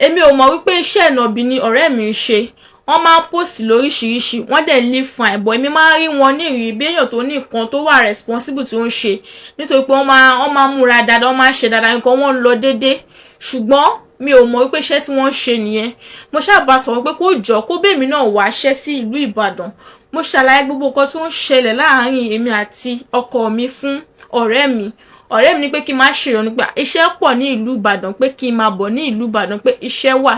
Èmi ò mọ̀ wípé iṣẹ́ ìnàbí ni ọ̀rẹ́ mi ń ṣe. Wọ́n máa ń post lóríṣiríṣi, wọ́n dẹ̀ live fine, but èmi máa rí wọn ní ìrírí bí èèyàn tó ní nǹkan tó wà responsible tí ó ń ṣe, nítorí pé wọ́n máa múra dáadáa, wọ́n máa ń ṣe dáadáa, nǹkan wọn lọ déédéé. Ṣùgbọ́n mi ò mọ̀ wípé iṣẹ́ tí wọ́n ń ṣe nìyẹn. Mo ṣàbá sọ wípé kó jọ kó bèmí náà wáṣẹ́ sí ìlú Ìbàdàn. Mo ṣàlàyé gbogbo nǹkan tí ó ń ṣẹlẹ̀ láàárín èmi àti ọkọ mi fún ọ̀rẹ́ mi. Ọ̀rẹ́ mi ní pé kí n má ṣe ìyọnu pé iṣẹ́ pọ̀ ní ìlú Ìbàdàn, pé kí n máa bọ̀ ní ìlú Ìbàdàn, pé iṣẹ́ wà.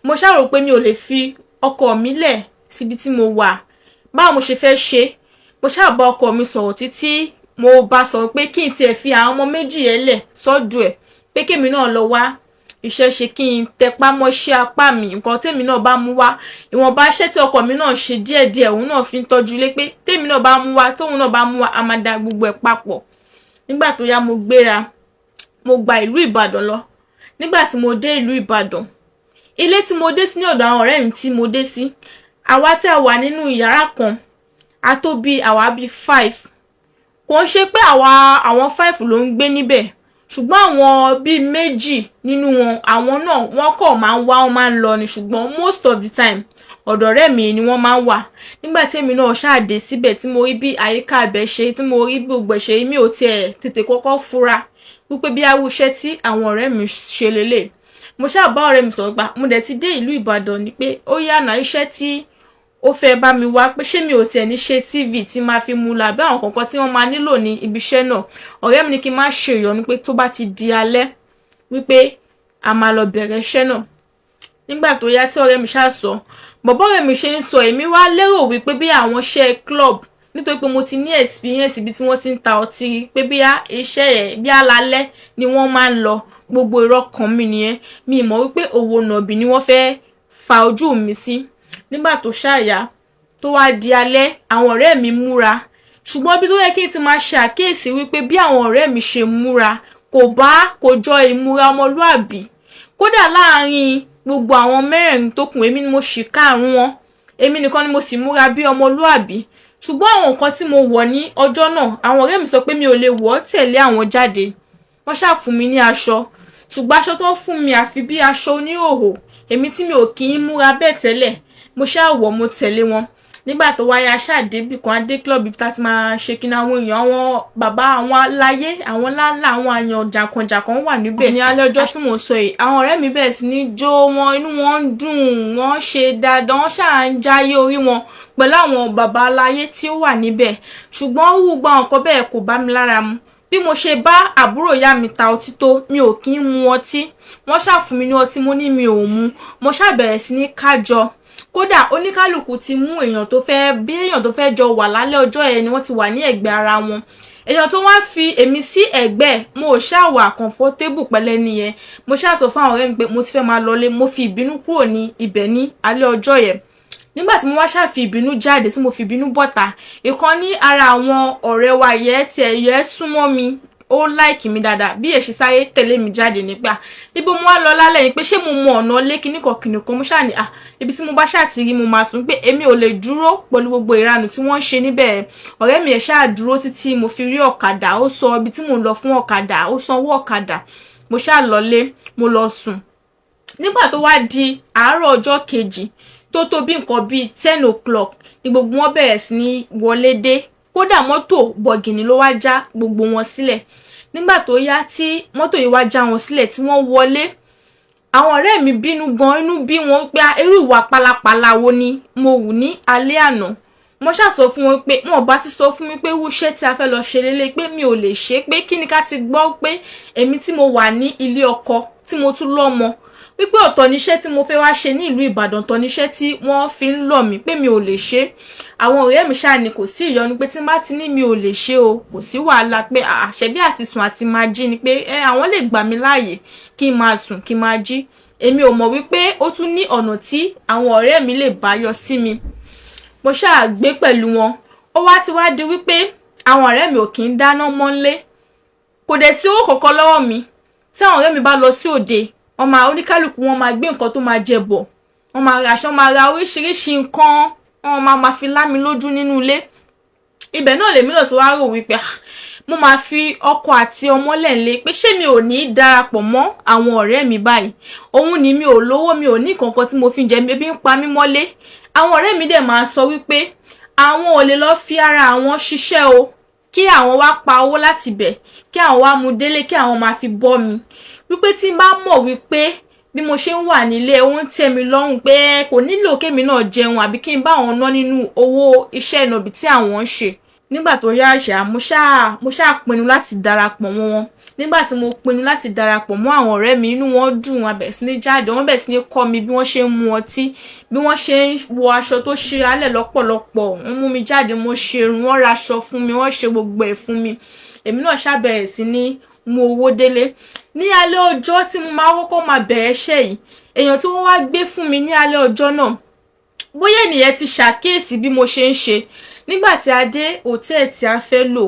Mo ṣàrò pé mi ò lè fi ọkọ mi lẹ̀ síbi tí mo wà. Báwo mo ṣe fẹ́ ṣe? Mo ṣáà bá ọkọ mi sọ̀rọ̀ títí mo bá sọ pé kí n tiẹ̀ fi àwọn ọmọ méjì yẹn lẹ̀ sọ́dọ̀ ẹ̀, pé kémi náà lọ wá iṣẹ́ ṣe, kí n tẹpá mọ́ṣẹ́ apá mi, nǹkan tèmi náà bá mú wá. Ìwọ̀nba iṣẹ́ tí ọkọ mi náà ṣe díẹ̀díẹ̀, òun náà fi ń tọ́jú ilé, pé tèmi náà bá mú wá, tóun náà bá mú wá, a máa da gbogbo ẹ̀ papọ̀. Nígbà tó yá mo gbéra, mo gba ìlú Ìbàdàn lọ. Nígbà tí mo dé ìlú Ìbàdàn, ilé tí mo dé sí ní ọ̀dọ̀ àwọn ọ̀rẹ́ mi tí mo dé sí, àwa tí a wà nínú yàrá kan, a tó bí àwa bí 5. Kò ń ṣe pé àwọn 5 ló ń gbé níbẹ̀, ṣùgbọ́n àwọn bí 2 nínú wọn, àwọn náà wọ́n kọ̀ máa ń wá, wọ́n máa ń lọ ni, ṣùgbọ́n most of the time ọ̀dọ̀ ọ̀rẹ́ mi ni wọ́n máa ń wà. Nígbà tí èmi náà ṣáàdé síbẹ̀ tí mo rí bí àyíká ibẹ̀ ṣe, tí mo rí gbogbo ṣe, mi ò tiẹ̀ tètè kọ́kọ́ fura wípé bí awúṣẹ́ tí àwọn ọ̀rẹ́ mi ṣe lélẹ̀. Mo ṣáà bá ọ̀rẹ́ mi sọ̀rọ̀ gbà, mo dẹ̀ ti dé ìlú Ìbàdàn ni pé ó yànà iṣẹ́ tí ó fẹ́ bá mi wá, pé ṣé mi ò tiẹ̀ ní ṣe CV tí máa fi mú làbí àwọn kankan tí wọ́n máa nílò ní ibi iṣẹ́ náà. Ọ̀rẹ́ mi ní kí n má ṣe ìyọnu pé tó bá ti di alẹ́ wípé a máa lọ bẹ̀rẹ̀ iṣẹ́ náà. Nígbà tó yá tí ọ̀rẹ́ mi ṣáà sọ, bọ̀bọ́ ọ̀rẹ́ mi ṣe ń sọ, èmi wá lérò wípé bí àwọn ṣe club, nítorí pé mo ti ní experience ibi tí wọ́n ti ń ta ọtí, pé bí iṣẹ́ ẹ̀ bí alalẹ́ ni wọ́n máa ń lọ. Gbogbo irọ́ kan mi nìyẹn. Mi mọ̀ wípé òwò nàbì ni wọ́n fẹ́ fa ojú mi sí. Nígbà tó ṣàyà tó wá di alẹ́, àwọn ọ̀rẹ́ mi múra, ṣùgbọ́n bí tó yẹ kí n ti máa ṣe àkíyèsí wípé bí àwọn ọ̀rẹ́ mi ṣe múra kò jọ ìmúra ọmọlúàbí. Kódà láàárín gbogbo àwọn mẹ́rẹ̀ẹ̀rin tó kù, èmi ni mo ṣì karùn-ún wọn, èmi nìkan ni mo sì múra bí ọmọlúàbí. Ṣùgbọ́n àwọn nǹkan tí mo wọ̀ ní ọjọ́ náà, àwọn ọ̀rẹ́ mi sọ pé mi ò lè wọ̀ tẹ̀lé àwọn jáde. Wọ́n ṣáà fún mi ní aṣọ, ṣùgbọ́n aṣọ tó ń fún mi àfi bí aṣọ oníhòòhò, èmi tí mi ò kì í múra bẹ́ẹ̀ tẹ́lẹ̀. Mo ṣáà wọ̀, mo tẹ̀lé wọn. Nígbà tó wáyé ṣáà débì kan, adé club tá ti máa ṣe kí ní àwọn èèyàn, àwọn bàbá, àwọn aláyé, àwọn láńlá, àwọn àyàn jàǹkànjàǹkàn wà níbẹ̀. Ní alẹ́ ọjọ́ tí mo sọ yìí, àwọn ọ̀rẹ́ mi bẹ̀rẹ̀ sí ní jó wọn, inú wọn ń dùn, wọ́n ṣe dáadáa, wọ́n ṣáà ń jáyé orí wọn pẹ̀lú àwọn bàbá aláyé tí ó wà níbẹ̀. Ṣùgbọ́n gbogbo àwọn nǹkan bẹ́ẹ̀ kò bá mi lára mu. Bí mo ṣe bá àbúrò ìyá mi ta ọtí tó, mi ò kí ń mu ọtí. Wọ́n ṣáà fún mi ní ọtí, mo ní mi ò mu. Mo ṣáà bẹ̀rẹ̀ sí ní kájọ. Kódà oníkálùkù ti mú èèyàn tó fẹ́ jọ wà lálẹ́ ọjọ́ ẹ̀ ni wọ́n ti wà ní ẹ̀gbẹ́ ara wọn. Èèyàn tó wá fi èmi sí ẹ̀gbẹ́, mo ò ṣáà wà comfortable pẹ̀lẹ́ nìyẹn. Mo ṣáà sọ fún àwọn ọ̀rẹ́ mi pé mo ti fẹ́ máa lọlé, mo fi ìbínú kúrò ní ibẹ̀ ní alẹ́ ọjọ́ yẹn. Nígbà tí mo wá ṣáà fi ìbínú jáde, tí mo fi ìbínú bọ́ta, ìkan ní ara àwọn ọ̀rẹ́ wa yẹ ti ẹ̀yẹ súnmọ́ mi, ó like mi dáadáa, bí èṣì sáré tẹ̀lé mi jáde nípa ibo mo wá lọ lálẹ́ ni, pé ṣé mo mọ ọ̀nà lé kíníkan mo ṣáà ní ibi tí mo bá ṣáà ti rí mo máa sùn, pé èmi ò lè dúró pẹ̀lú gbogbo ìranù tí wọ́n ń ṣe níbẹ̀. Ọ̀rẹ́ mi ẹ̀ ṣáà dúró títí mo fi rí ọ̀kadà, ó sọ ibi tí mo ń lọ fún ọ̀kadà, ó sanwó ọ̀kadà. Mo ṣáà lọlé, mo lọ sùn. Nígbà tó wá di àárọ̀ ọjọ́ kejì, tó bí nǹkan bí 10 o'clock ni gbogbo wọn bẹ̀rẹ̀ sí ní wọlé dé. Kódà mọ́tò bọ̀gìnì ló wá já gbogbo wọn sílẹ̀. Nígbà tó yá tí mọ́tò yìí wá já wọn sílẹ̀ tí wọ́n wọlé, àwọn ọ̀rẹ́ mi bínú gan, inú bí wọn pé irú ìwà pálapàla wo ni mo wù ní alẹ́ àná. Mo ṣáà sọ fún wọn pé wọn bá ti sọ fún mi pé irú iṣẹ́ tí a fẹ́ lọ ṣe lélẹ̀, pé mi ò lè ṣe, pé kí ni ká ti gbọ́ pé èmi tí mo wà ní ilé ọkọ tí mo tún lọ́mọ, wípé ọ̀tọ̀ níṣẹ́ tí mo fẹ́ wá ṣe ní ìlú Ìbàdàn, ọ̀tọ̀ níṣẹ́ tí wọ́n fi ń lọ̀ mí, pé mi ò lè ṣe. Àwọn ọ̀rẹ́ mi ṣáà ní kò sí ìyọnu, pé tí n bá ti ní mi ò lè ṣe o, kò sí wàhálà, pé àṣẹbí àti sùn àti máa jí ni, pé àwọn lè gbà mí láàyè kí n máa sùn kí n máa jí. Èmi ò mọ̀ wípé ó tún ní ọ̀nà tí àwọn ọ̀rẹ́ mi lè bá yọ sí mi. mo ṣáà gbé pẹ̀lú wọn. Ó wá ti wá di wípé àwọn ọ̀rẹ́ mi ò kí ń dáná mọ́ nílé, kò dẹ̀ sí owó kankan lọ́wọ́ mi. Tí àwọn ọ̀rẹ́ mi bá lọ sí òde, oníkálùkù wọn máa gbé nǹkan tó máa jẹ bọ̀, wọ́n máa ra aṣọ, máa ra oríṣiríṣi nǹkan, wọ́n máa fi lá mi lójú nínú ilé. Ibẹ̀ náà lèmi náà ti wá rò wípé mo máa fi ọkọ àti ọmọ lẹ́ǹlé, pé ṣé mi ò ní darapọ̀ mọ́ àwọn ọ̀rẹ́ mi báyìí. Òun ni mi ò lówó, mi ò ní kankan tí mo fi ń jẹ, ebi ń pa mí mọ́lé. Àwọn ọ̀rẹ́ mi dẹ̀ máa sọ wípé àwọn ò lè lọ fi ara àwọn ṣiṣẹ́ o, kí àwọn wá pa owó láti bẹ̀, kí àwọn wá mú délé, kí àwọn máa fi bọ́ mi. Wípé tí n bá mọ̀ wípé bí mo ṣe ń wà nílé ó ń tẹ́ mi lọ́rùn, pé kò nílò kémi náà jẹun àbí kí n bá àwọn ná nínú owó iṣẹ́ ìnàbí tí àwọn ń ṣe. Nígbà tó yá àṣà, mo ṣáà pinnu láti darapọ̀ mọ́ wọn. Nígbà tí mo pinnu láti darapọ̀ mọ́ àwọn ọ̀rẹ́ mi, inú wọn dùn, a bẹ̀rẹ̀ sí ní jáde, wọ́n bẹ̀rẹ̀ sí ní kọ́ mi bí wọ́n ṣe ń mu ọtí, bí wọ́n ṣe ń wọ aṣọ tó ṣe alẹ̀ lọ́pọ̀lọpọ̀. Wọ́n mú mi jáde, mo ṣe irun, wọ́n ra aṣọ fún mi, wọ́n ṣe gbogbo ẹ̀ fún mi. Èmi náà ṣá bẹ̀rẹ̀ sí ní mú owó délé. Ní alẹ́ ọjọ́ tí mo máa kọ́kọ́ máa bẹ̀rẹ̀ iṣẹ́ yìí, èèyàn tí wọ́n wá gbé fún mi ní alẹ́ ọjọ́ náà, bóyá ènìyàn ti ṣàkíyèsí bí mo ṣe ń ṣe. Nígbà tí a dé hòtẹ́ẹ̀lì tí a fẹ́ lò,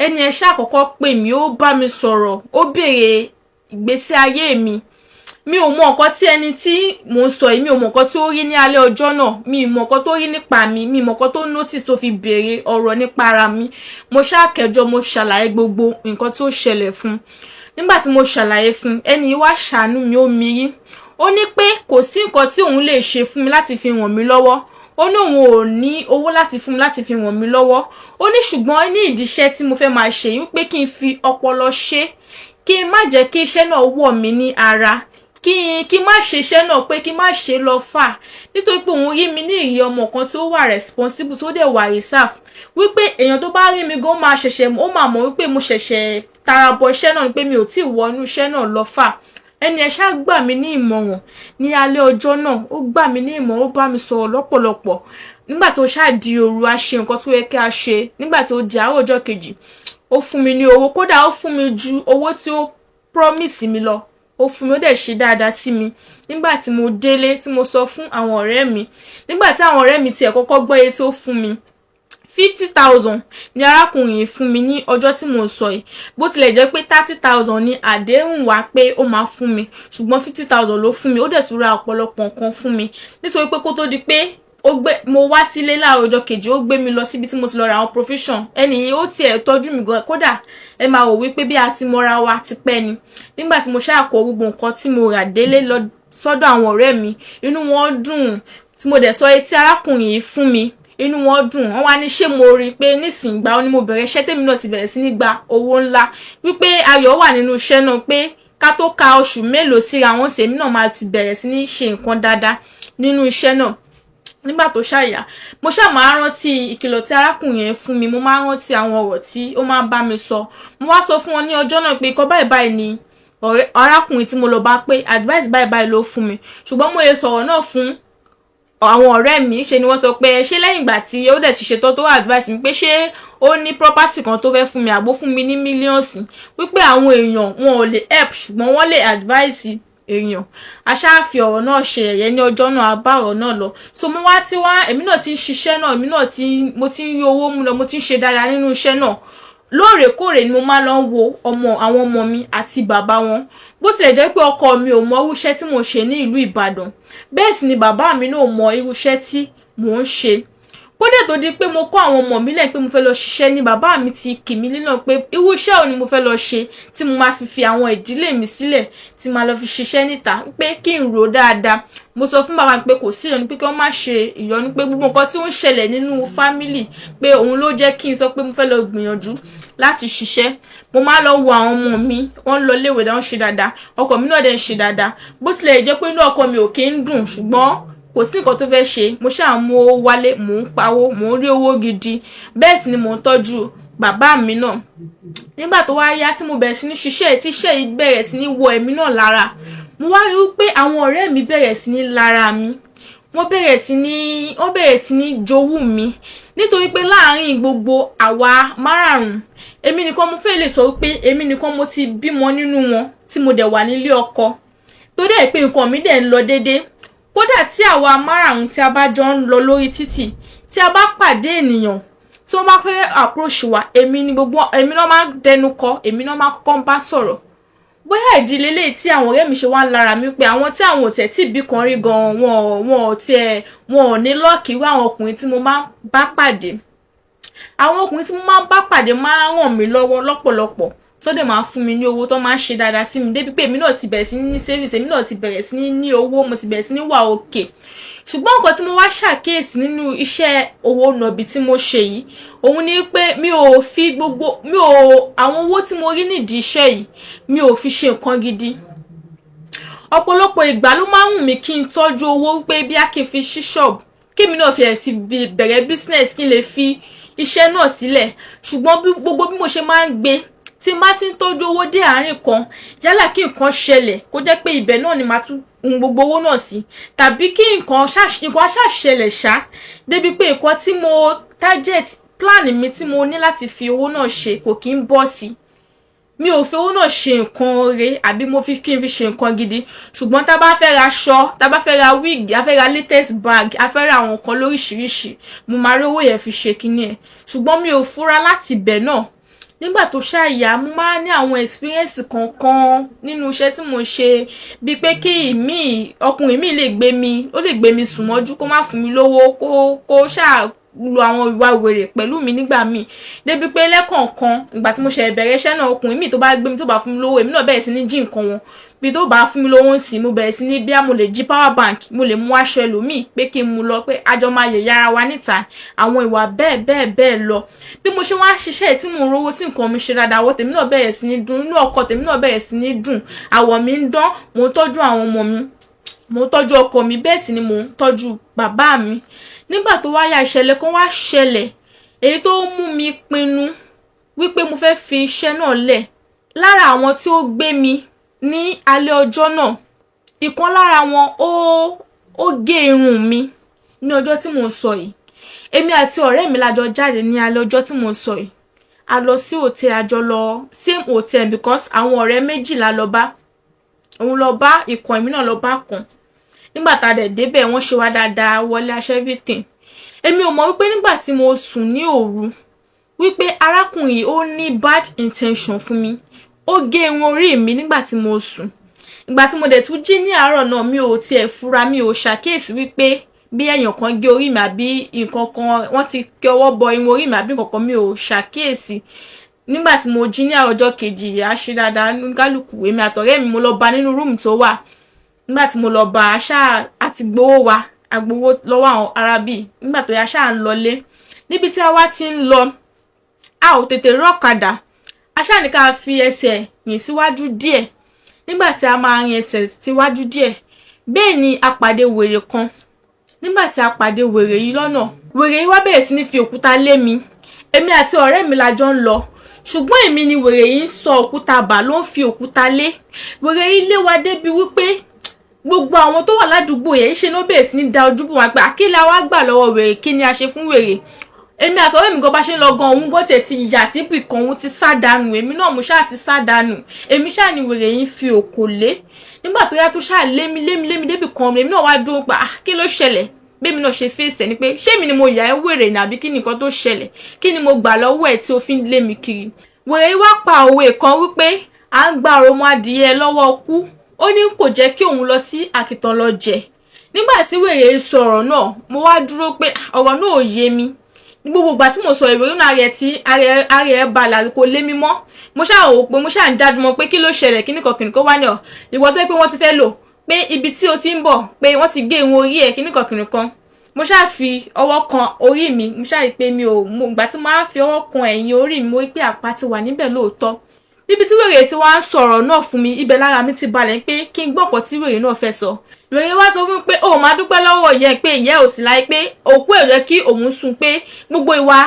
ẹni ẹ ṣáà kọ́kọ́ pè mí, ó bá mi sọ̀rọ̀, ó béèrè ìgbésí ayé mi. Mi ò mọ nǹkan tí ẹni tí mò ń sọ yìí, mi ò mọ nǹkan tí ó rí ní alẹ́ ọjọ́ náà, mi ò mọ nǹkan tó rí nípa mi, mi ò mọ nǹkan tó notice tó fi béèrè ọ̀rọ̀ nípa ara mi. Mo ṣáà kẹjọ, mo ṣàlàyé gbogbo nǹkan tí ó ṣẹlẹ̀ fún. Nígbà tí mo ṣàlàyé fún, ẹni wá ṣàánú mi, ó mirí. Ó ní pé kò sí nǹkan tí òun lè ṣe fún mi láti fi ràn mí lọ́wọ́. Ó ní òun ò ní owó láti fún mi láti fi ràn mí lọ́wọ́. Ó ní ṣùgbọ́n ní ìdí iṣẹ́ tí mo fẹ́ máa ṣe yìí, pé kí n fi ọpọlọ ṣe, kí n má jẹ́ kí iṣẹ́ náà wọ̀ mí ní ara, kí má ṣe iṣẹ́ náà, pé kí má ṣe lọ fà. Nítorí pé òun rí mi ní ìrí ọmọ kan tí ó wà responsible, tó dẹ̀ wà reserve. Wípé èèyàn tó bá rí mi gan ó máa mọ̀ wípé mo ṣẹ̀ṣẹ̀ tara bọ iṣẹ́ náà, pé mi ò tí ì wọnú iṣẹ́ náà lọ fà. Ẹni ẹ ṣáà gbà mí ní ìmọ̀ràn ní alẹ́ ọjọ́ náà, ó gbà mí ní ìmọ̀ràn, ó bá mi sọ̀rọ̀ lọ́pọ̀lọpọ̀. Nígbà tó ṣáà di òru, a ṣe nǹkan tó yẹ kí a ṣe. Nígbà tó di àárọ̀ ọjọ́ kejì, ó fún mi ní owó, kódà ó fún mi ju owó tí ó promise mi lọ. Ó fún mi, ó dẹ̀ ṣe dáadáa sí mi. Nígbà tí mo délé, tí mo sọ fún àwọn ọ̀rẹ́ mi, nígbà tí àwọn ọ̀rẹ́ mi tiẹ̀ kọ́kọ́ gbọ́ iye tí ó fún mi, 50,000 ni arákùnrin yìí fún mi ní ọjọ́ tí mo sọ yìí. Bó tilẹ̀ jẹ́ pé 30,000 ni àdéhùn wá pé ó máa fún mi, ṣùgbọ́n 50,000 ló fún mi. Ó dẹ̀ tún ra ọ̀pọ̀lọpọ̀ nǹkan fún mi. Nítorí pé kó tó di pé mo wá sílé láàárọ̀ ọjọ́ kejì, ó gbé mi lọ síbi tí mo ti lọ ra àwọn provision. Ẹni yìí ó tiẹ̀ tọ́jú mi gan, kódà ẹ máa wò wípé bí a ti mọ́ra wa ti pẹ́ ni. Nígbà tí mo ṣáà kó gbogbo nǹkan tí mo rà délé lọ sọ́dọ̀ àwọn ọ̀rẹ́ mi, inú wọn dùn. Tí mo dẹ̀ sọ iye tí arákùnrin yìí fún mi, inú wọn dùn. Wọ́n wá ní ṣé mo rí pé nísìnyí gbà ó ní mo bẹ̀rẹ̀ iṣẹ́, tèmi náà ti bẹ̀rẹ̀ sí ní gba owó ńlá. Wípé ayọ̀ wà nínú iṣẹ́ náà, pé ká tó ka oṣù mélòó síra wọn ṣe, èmi náà máa ti bẹ̀rẹ̀ sí ní ṣe nǹkan dáadáa nínú iṣẹ́ náà. Nígbà tó ṣàyà, mo ṣáà máa rántí ìkìlọ̀ tí arákùnrin yẹn fún mi, mo máa rántí àwọn ọ̀rọ̀ tí ó máa ń bá mi sọ. Mo wá sọ fún wọn ní ọjọ́ náà pé nǹkan báyìí ni arákùnrin tí mo lọ bá, pé advice báyìí ló fún mi. Ṣùgbọ́n mo lè sọ̀rọ̀ náà fún àwọn ọ̀rẹ́ mi, ṣe ni wọ́n sọ pé ṣé lẹ́yìn ìgbà tí ó dẹ̀ ti ṣetán tó advice mi, pé ṣé ó ní property kan tó fẹ́ fún mi àbó fún mi ní millions. Wípé àwọn èèyàn wọn ò lè help, ṣùgbọ́n wọ́n lè advice èèyàn. A ṣáà fi ọ̀rọ̀ náà ṣe ẹ̀yẹ ní ọjọ́ náà, a bá ọ̀rọ̀ náà lọ. So mo wá èmi náà ti ń ṣiṣẹ́ náà, mo ti ń rí owó mú lọ, mo ti ń ṣe dáadáa nínú iṣẹ́ náà. Lóòrèkóòrè ni mo máa lọ wo àwọn ọmọ mi àti bàbá wọn. Bó tilẹ̀ jẹ́ pé ọkọ mi ò mọ irú iṣẹ́ tí mo ṣe ní ìlú Ìbàdàn, bẹ́ẹ̀ sì ni bàbá mi náà mọ irú iṣẹ́ tí mò ń ṣe. Kódà tó di pé mo kọ́ àwọn ọmọ mi lẹ́yìn pé mo fẹ́ lọ ṣiṣẹ́, ní bàbá mi ti kì mí nílò pé irú iṣẹ́ ò ní mo fẹ́ lọ ṣe tí mo máa fi àwọn ìdílé mi sílẹ̀, tí máa lọ fi ṣiṣẹ́ níta, pé kí n rò dáadáa. Mo sọ fún bàbá mi pé kò sí ìyọnu, pé kí wọ́n má ṣe ìyọnu, pé gbogbo nǹkan tí ó ń ṣẹlẹ̀ nínú fámílì, pé òun ló jẹ́ kí n sọ pé mo fẹ́ lọ gbìyànjú láti ṣiṣẹ́. Mo máa lọ wo àwọn ọmọ mi, wọ́n lọ léèwé, wọ́n ṣe dáadáa, ọkọ mi náà dẹ̀ ń ṣe dáadáa. Bó tilẹ̀ jẹ́ pé inú ọkọ mi ò kí ń dùn, ṣùgbọ́n kò sí nǹkan tó fẹ́ ṣe. Mo ṣáà mú owó wálé, mò ń pawó, mò ń rí owó gidi, bẹ́ẹ̀ sì ni mò ń tọ́jú bàbá mi náà. Nígbà tó wá yá tí mo bẹ̀rẹ̀ sí ní ṣiṣẹ́, tí iṣẹ́ yìí bẹ̀rẹ̀ sí ní wọ ẹ̀mí náà lára, mo wá rí wípé àwọn ọ̀rẹ́ mi bẹ̀rẹ̀ sí ní lára mi, wọ́n bẹ̀rẹ̀ sí ní jowú mi. Nítorí pé láàárín gbogbo àwa márààrún, èmi nìkan mo fẹ́ lè sọ wípé èmi nìkan mo ti bímọ nínú wọn, tí mo dẹ̀ wà nílé ọkọ. Tó dẹ̀ pé nǹkan mi dẹ̀ ń lọ déédéé. Kódà tí àwa márààrún tí a bá jọ ń lọ lórí títì, tí a bá pàdé ènìyàn tí wọ́n bá fẹ́ approach wa, èmi náà máa dẹnu kọ, èmi náà máa kọ́kọ́ bá sọ̀rọ̀. Bóyá ìdílé lè tí àwọn ọ̀rẹ́ mi ṣe wá ń lára mi pé àwọn tí àwọn ò tẹ̀ tí bí kan rí gan wọn ò ní lọ́ọ̀kì irú àwọn ọkùnrin tí mo máa ń bá pàdé. Àwọn ọkùnrin tí mo máa ń bá pàdé máa ń ràn mí lọ́wọ́ lọ́pọ̀lọpọ̀ tó dẹ̀ máa ń fún mi ní owó, tó máa ń ṣe dáadáa sí mi débi pé èmi náà ti bẹ̀rẹ̀ sí ní savings, èmi náà ti bẹ̀rẹ̀ sí ní owó, mo ti bẹ̀rẹ̀ sí ní wà òkè. Ṣùgbọ́n nǹkan tí mo wá ṣàkíyèsí nínú iṣẹ́ owó nọ̀bì tí mo ṣe yìí, òun ni pé àwọn owó tí mo rí nídìí iṣẹ́ yìí mi ò fi ṣe nǹkan gidi. Ọ̀pọ̀lọpọ̀ ìgbà ló máa ń wù mí kí n tọ́jú owó pé bí a kì í fi ṣí ṣọ́ọ̀bù, kí mi náà fi bẹ̀rẹ̀ business kí n lè fi iṣẹ́ náà sílẹ̀. Ṣùgbọ́n gbogbo bí mo ṣe máa ń gbé tí n bá ti ń tọ́jú owó dé àárín kan, yálà kí nǹkan ṣẹlẹ̀ kó jẹ́ pé ibẹ̀ náà ni màá tún gbogbo owó náà sí, tàbí kí nǹkan ṣàṣẹlẹ̀ ṣá débi pé nǹkan tí mo target plan mi tí mo ní láti fi owó náà ṣe kò kí ń bọ́ sí. Mi ò fi owó náà ṣe nǹkan rẹ̀ àbí kí n fi ṣe nǹkan gidi. Ṣùgbọ́n tá bá fẹ́ ra aṣọ, tá bá fẹ́ ra wig, a fẹ́ ra latest bag, a fẹ́ ra àwọn nǹkan lóríṣiríṣi, mo máa rí owó yẹn fi ṣe kíní ẹ̀. Ṣùgbọ́n mi ò fura láti ibẹ̀ náà. Nígbà tó ṣàyà, mo máa ní àwọn experience kankan nínú iṣẹ́ tí mo ṣe, bíi pé kí ọkùnrin mi lè gbé mi sùn mọ́jú kó má fún mi lówó, kó ṣáà lo àwọn ìwà wèrè pẹ̀lú mi nígbà míì, débi pé lẹ́kọ̀ọ̀kan ìgbà tí mo ṣe bẹ̀rẹ̀ iṣẹ́ náà, ọkùnrin mi tó bá gbé mi tó bá fún mi lówó, èmi náà bẹ̀rẹ̀ sí ní jí nǹkan wọn. Bí tó bá fún mi lówó ń sìn, mo bẹ̀rẹ̀ sí ní bí mo lè jí power bank, mo lè mú aṣọ ẹlòmíì pé kí n mú lọ pé àjọ máa yẹ̀ yára wa níta, àwọn ìwà bẹ́ẹ̀ lọ. Bí mo ṣe wá ṣiṣẹ́ tí mo rówó tí nǹkan mi ṣe dáadáa, àwọ̀ tèmi náà bẹ̀rẹ̀ sí ní dùn, inú ọkọ tèmi náà bẹ̀rẹ̀ sí ní dùn, àwọ̀ mi ń dán, mo ń tọ́jú àwọn ọmọ mi, mo ń tọ́jú ọkọ mi, bẹ́ẹ̀ sì ni mo ń tọ́jú bàbá mi. Nígbà tó wá yá, ìṣẹ̀lẹ̀ kan wá ṣẹlẹ̀ èyí tó mú mi pinnu wípé mo fẹ́ fi iṣẹ́ náà lẹ̀. Lára àwọn tí ó gbé mi ní alẹ́ ọjọ́ náà, ìkan lára wọn ó gé irun mi ní ọjọ́ tí mo sọ yìí. Èmi àti ọ̀rẹ́ mi la jọ jáde ní alẹ́ ọjọ́ tí mo sọ yìí. A lọ sí hotel, a jọ lọ same hotel because àwọn ọ̀rẹ́ méjì la lọ bá. Òun lọ bá ìkan, èmi náà lọ bá kan. Nígbà tá dẹ̀ débẹ̀, wọ́n ṣe wá dáadáa, wọlé aṣọ everything. Èmi ò mọ̀ wípé nígbà tí mo sùn ní òru wípé arákùnrin ó ní bad intention fún mi. Ó gé irun orí mi nígbà tí mo sùn. Ìgbà tí mo dẹ̀ tún jí ní àárọ̀ náà, mi ò tiẹ̀ fura, mi ò ṣàkíyèsí wípé bí èèyàn kan gé orí mi àbí nǹkan kan wọ́n ti kí ọwọ́ bọ irun orí mi àbí nǹkan kan, mi ò ṣàkíyèsí. Nígbà tí mo jí ní ọjọ́ kejì, a ṣe dáadáa ní kálukú, èmi àtọ̀rẹ́ mi mo lọ bá nínú room tó wà. Nígbà tí mo lọ bá àti gbowó wa, agbowó lọ́wọ́ àwọn arábì. Nígbà tó yá ṣáà ń lọlé. Níbi tí a wá ti ń lọ, a ò tètè rọ́kadà. A ṣáà ní ká fi ẹsẹ̀ rìn síwájú díẹ̀. Nígbà tí a máa rìn ẹsẹ̀ síwájú díẹ̀, bẹ́ẹ̀ ni a pàdé wèrè kan. Nígbà tí a pàdé wèrè yìí lọ́nà, wèrè yìí wá bẹ̀rẹ̀ sí ní fi òkúta lé mi. Èmi àti ọ̀rẹ́ mi la jọ ń lọ. Ṣùgbọ́n èmi ni wèrè yìí ń sọ òkúta bà, ló ń fi òkúta lé. Wèrè yìí lé wa débi wípé gbogbo àwọn tó wà ládùúgbò yẹn ṣe ló bẹ̀rẹ̀ sí ní da ojú bò wá pé àkílà wá gbà lọ́wọ́ wèrè, kí ni a ṣe fún wèrè. Èmi àti ọ̀rẹ́ mi gan bá ṣe ń lọ gan, òun gan tiẹ̀ ti yà síbì kan, òun ti sádànù, èmi náà mo ṣáà ti sádànù. Èmi ṣáà ni wèrè yìí fi òkò lé. Nígbà tó yá tó ṣáà lé mi débi kan, èmi náà wá dúró pa kí ló ṣẹlẹ̀. Bẹ́ẹ̀mi náà ṣe fèsì ni pé ṣé mi ni mo yà ẹ́ wèrè ní àbí kí ni nǹkan tó ṣẹlẹ̀, kí ni mo gbà lọ́wọ́ ẹ̀ tí ó fi ń lé mi kiri. Wèrè yìí wá pa òwe kan wípé à ń gba òròmọ adìyẹ lọ́wọ́ kú. Ó ní kò jẹ́ kí òun lọ sí àkìtàn lọ jẹ. Nígbà tí wèrè yìí sọ ọ̀rọ̀ náà, mo wá dúró pé ọ̀rọ̀ náà ò yé mi. Gbogbo ìgbà tí mo sọ ìwé náà ààrẹ ẹ̀ balà kò lé mi mọ́. Mo ṣáà wò pé mo ṣáà ń dájú mọ́ pé kí ló ṣẹlẹ̀, kíníkan wá ní ìwọ tó pé wọ́n ti fẹ́ lò pé ibi tí o ti ń bọ̀ pé wọ́n ti gé irun orí ẹ̀ kíníkan. Mo ṣáà fi ọwọ́ kan orí mi, mo ṣáà rí pé ìgbà tí mo máa fi ọwọ́ kan ẹ̀yìn orí mi, mo rí pé àpá ti wà níbẹ̀ lóòótọ́. Níbi tí wèrè tí wọ́n á sọ̀rọ̀ náà fún mi, ibẹ̀ lára mi ti balẹ̀ pé kí n gbọ́ nǹkan tí wèrè náà fẹ́ sọ. Wèrè wá sọ fún mi pé ó máa dúpẹ́ lọ́wọ́ ìyá ẹ̀ pé ìyá ò sí láyé, pé òkú ẹ̀ jẹ́ kí òun sùn, pé gbogbo ìwà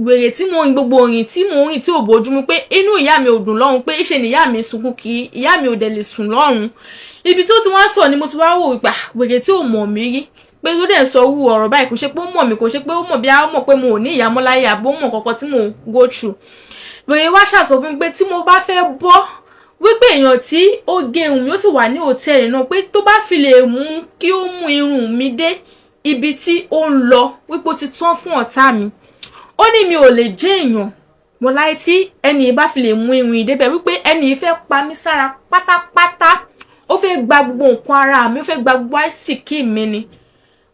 wèrè tí mo rìn, gbogbo òrìn tí mo rìn tí ò bójúmu, pé inú ìyá mi ò dùn lọ́run, pé ìṣe ni ìyá mi sunkún kí ìyá mi ò dẹ̀ lè sùn lọ́run. Ibi tí ó ti wá sọ ni mo ti wá wò ìgbà wèrè tí ò mọ̀ mí rí, pé tó dẹ̀ sọ wú ọ̀rọ̀ báyìí, kò ṣe pé ó mọ̀ mí, kò ṣe pé ó mọ̀ bí a mọ̀ pé mo ò ní ìyá mọ́ láyé àbó mọ̀ kankan tí mo go through. Wèrè wá ṣàsọ fún mi pé tí mo bá fẹ́ bọ́ wípé èèyàn tí ó gé irun mi ó sì wà ní hòtẹ́ẹ̀lì náà, pé tó bá fi lè mú kí ó mú irun mi dé ibi tí ó ń lọ wípé ó ti tán fún ọ̀tá mi. Ó ní mi ò lè jẹ́ èèyàn mo láyé tí ẹni bá fi lè mú irun ìdébẹ̀ wípé ẹni fẹ́ pa mí sára pátápátá, ó fẹ́ gba gbogbo nǹkan ara mi, ó fẹ́ gba gbogbo àìsíkí mi ni,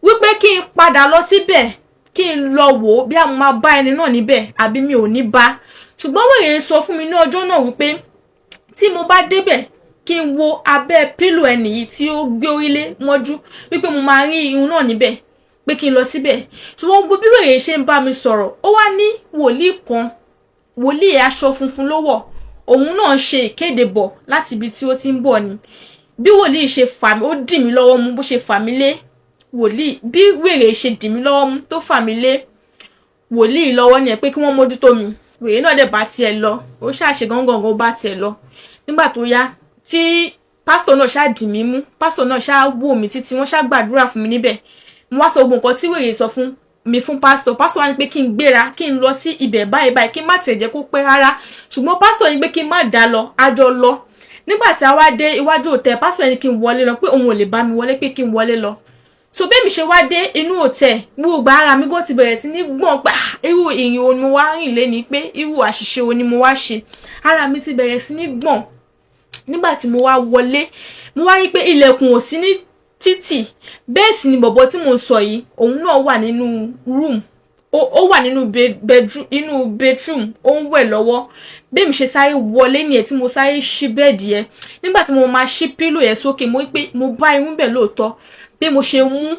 wípé kí n padà lọ síbẹ̀ kí n lọ wò ó bí àwọn máa bá ẹni náà níbẹ̀ àbí mi ò ní bá. Ṣùgbọ́n wèrè sọ fún mi ní ọjọ́ náà wípé tí mo bá débẹ̀ kí n wo abẹ́ pílò ẹni yìí tí ó gbé orílẹ̀ mọ́jú wípé mo máa rí irun náà níbẹ̀, pé kí n lọ síbẹ̀. Ṣùgbọ́n gbogbo bí wèrè ṣe ń bá mi sọ̀rọ̀, ó wá ní wòlíì kan, wòlíì aṣọ funfun ló wọ̀, òun náà ṣe ìkéde bọ̀ láti ibi tí ó ti ń bọ̀ ni. Bí wòlíì ṣe fà mí, ó dì mí lọ́wọ́ mú bó ṣe fà mí lé wòlíì, bí wèrè ṣe dì mí lọ́wọ́ mú tó fà mí lé wòlíì lọ́wọ́ ni ẹ̀ pé kí wọ́n mójútó mi. Wèrè náà dẹ̀ bá tiẹ̀ lọ, ó ṣàṣe gangan ó bá tiẹ̀ lọ. Nígbà tó yá tí pásítọ̀ náà ṣá dì mí mú, pásítọ̀ náà ṣá wò mí títí wọ́n ṣá gbàdúrà fún mi níbẹ̀. Mo wá sọ gbogbo nǹkan tí wèrè sọ fún mi fún pásítọ̀. Pásítọ̀ wá ní pé kí n gbéra kí n lọ sí ibẹ̀ báyìí kí n má tiẹ̀ jẹ́ kó pẹ́ rárá. Ṣùgbọ́n pásítọ̀ ní pé kí n má dá lọ, a jọ lọ. Nígbà tí a wá dé iwájú hòtẹ́ẹ̀lì, pásítọ̀ ní kí n wọlé lọ pé òun ò lè bá mi wọlé, pé kí n wọlé lọ. So bí mi ṣe wá dé inú hòtẹ́ẹ̀lì, gbogbo ara mi gan ti bẹ̀rẹ̀ sí ní gbọ̀n pé irú ìrìn wo ni mo wá rìn lé ni, pé irú àṣìṣe wo ni mo wá ṣe. Ara mi ti bẹ̀rẹ̀ sí ní gbọ̀n. Nígbà tí mo wá wọlé, mo wá rí pé ilẹ̀kùn ò sí ní títì. Bẹ́ẹ̀ sì ni bọ̀bọ̀ tí mo ń sọ yìí, òun náà wà nínú room. Ó wà nínú bedroom, ó ń wẹ̀ lọ́wọ́. Bí mi ṣe sáré wọlé ni ẹ̀ tí mo sáré ṣí bẹ́ẹ̀dì yẹn. Nígbà tí mo máa ṣí pílò yẹn sókè, mo rí pé mo bá irun bẹ̀ lóòótọ́. Bí mo ṣe mú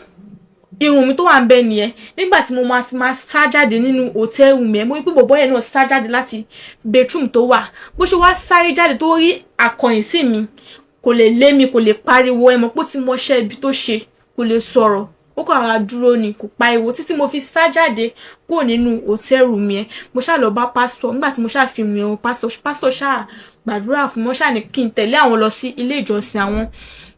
irun mi tó wà ń bẹ nìyẹn. Nígbà tí mo máa fi máa sá jáde nínú hòtẹ́ẹ̀lì mi, mo rí pé bọ̀bọ̀ yẹn náà sá jáde láti bedroom tó wà. Bó ṣe wá sáré jáde tó rí àkọ̀yìn sí mi, kò lè lé mi, kò lè pariwo, ẹ mọ̀ pé ó ti mọṣẹ́ ibi tó ṣe, kò lè sọ̀rọ̀. Ó kàn rárá dúró ni, kò pariwo títí mo fi sá jáde kúrò nínú hòtẹ́ẹ̀lì mi yẹn. Mo ṣá lọ bá pásítọ̀. Nígbà tí mo ṣá fi ìrìn ẹ̀wọ̀n pásítọ̀ ṣá gbàdúrà fún mi, wọ́n ṣá ní kí n tẹ̀lé àwọn lọ sí ilé ìjọsìn àwọn.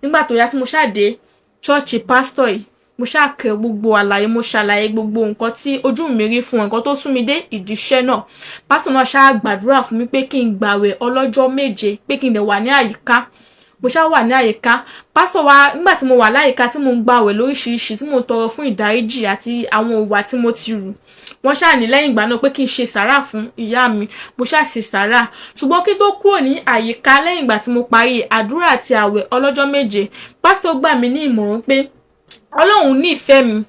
Nígbà tó yá tí mo ṣá dé chọ́ọ̀chì pásítọ̀ yìí, mo ṣá kẹ gbogbo àlàyé, mo ṣàlàyé gbogbo nǹkan tí ojú mi rí fún nǹkan tó sún mi dé ìdí iṣẹ́ náà. Pásítọ̀ náà ṣá gbàdúrà fún mi pé kí n gbààwẹ̀ ọlọ́jọ́ 7, pé kí n lè wà ní àyíká. Mo ṣá wà ní àyíká. Pásítọ̀ wa nígbà tí mo wà láyìíká tí mo ń gbààwẹ̀ lóríṣiríṣi tí mo ń tọrọ fún ìdáríjì àti àwọn ìwà tí mo ti rù, wọ́n ṣá ní lẹ́yìn ìgbà náà pé kí n ṣe sàrà fún ìyá mi. Mo ṣá ṣe sàrà. Ṣùgbọ́n kí tó kúrò ní àyíká lẹ́yìn ìgbà tí mo parí àdúrà àti àwẹ̀ ọlọ́jọ́ 7, pásítọ̀ gbà mí ní ìmọ̀ràn pé Ọlọ́run ní ìfẹ́ mi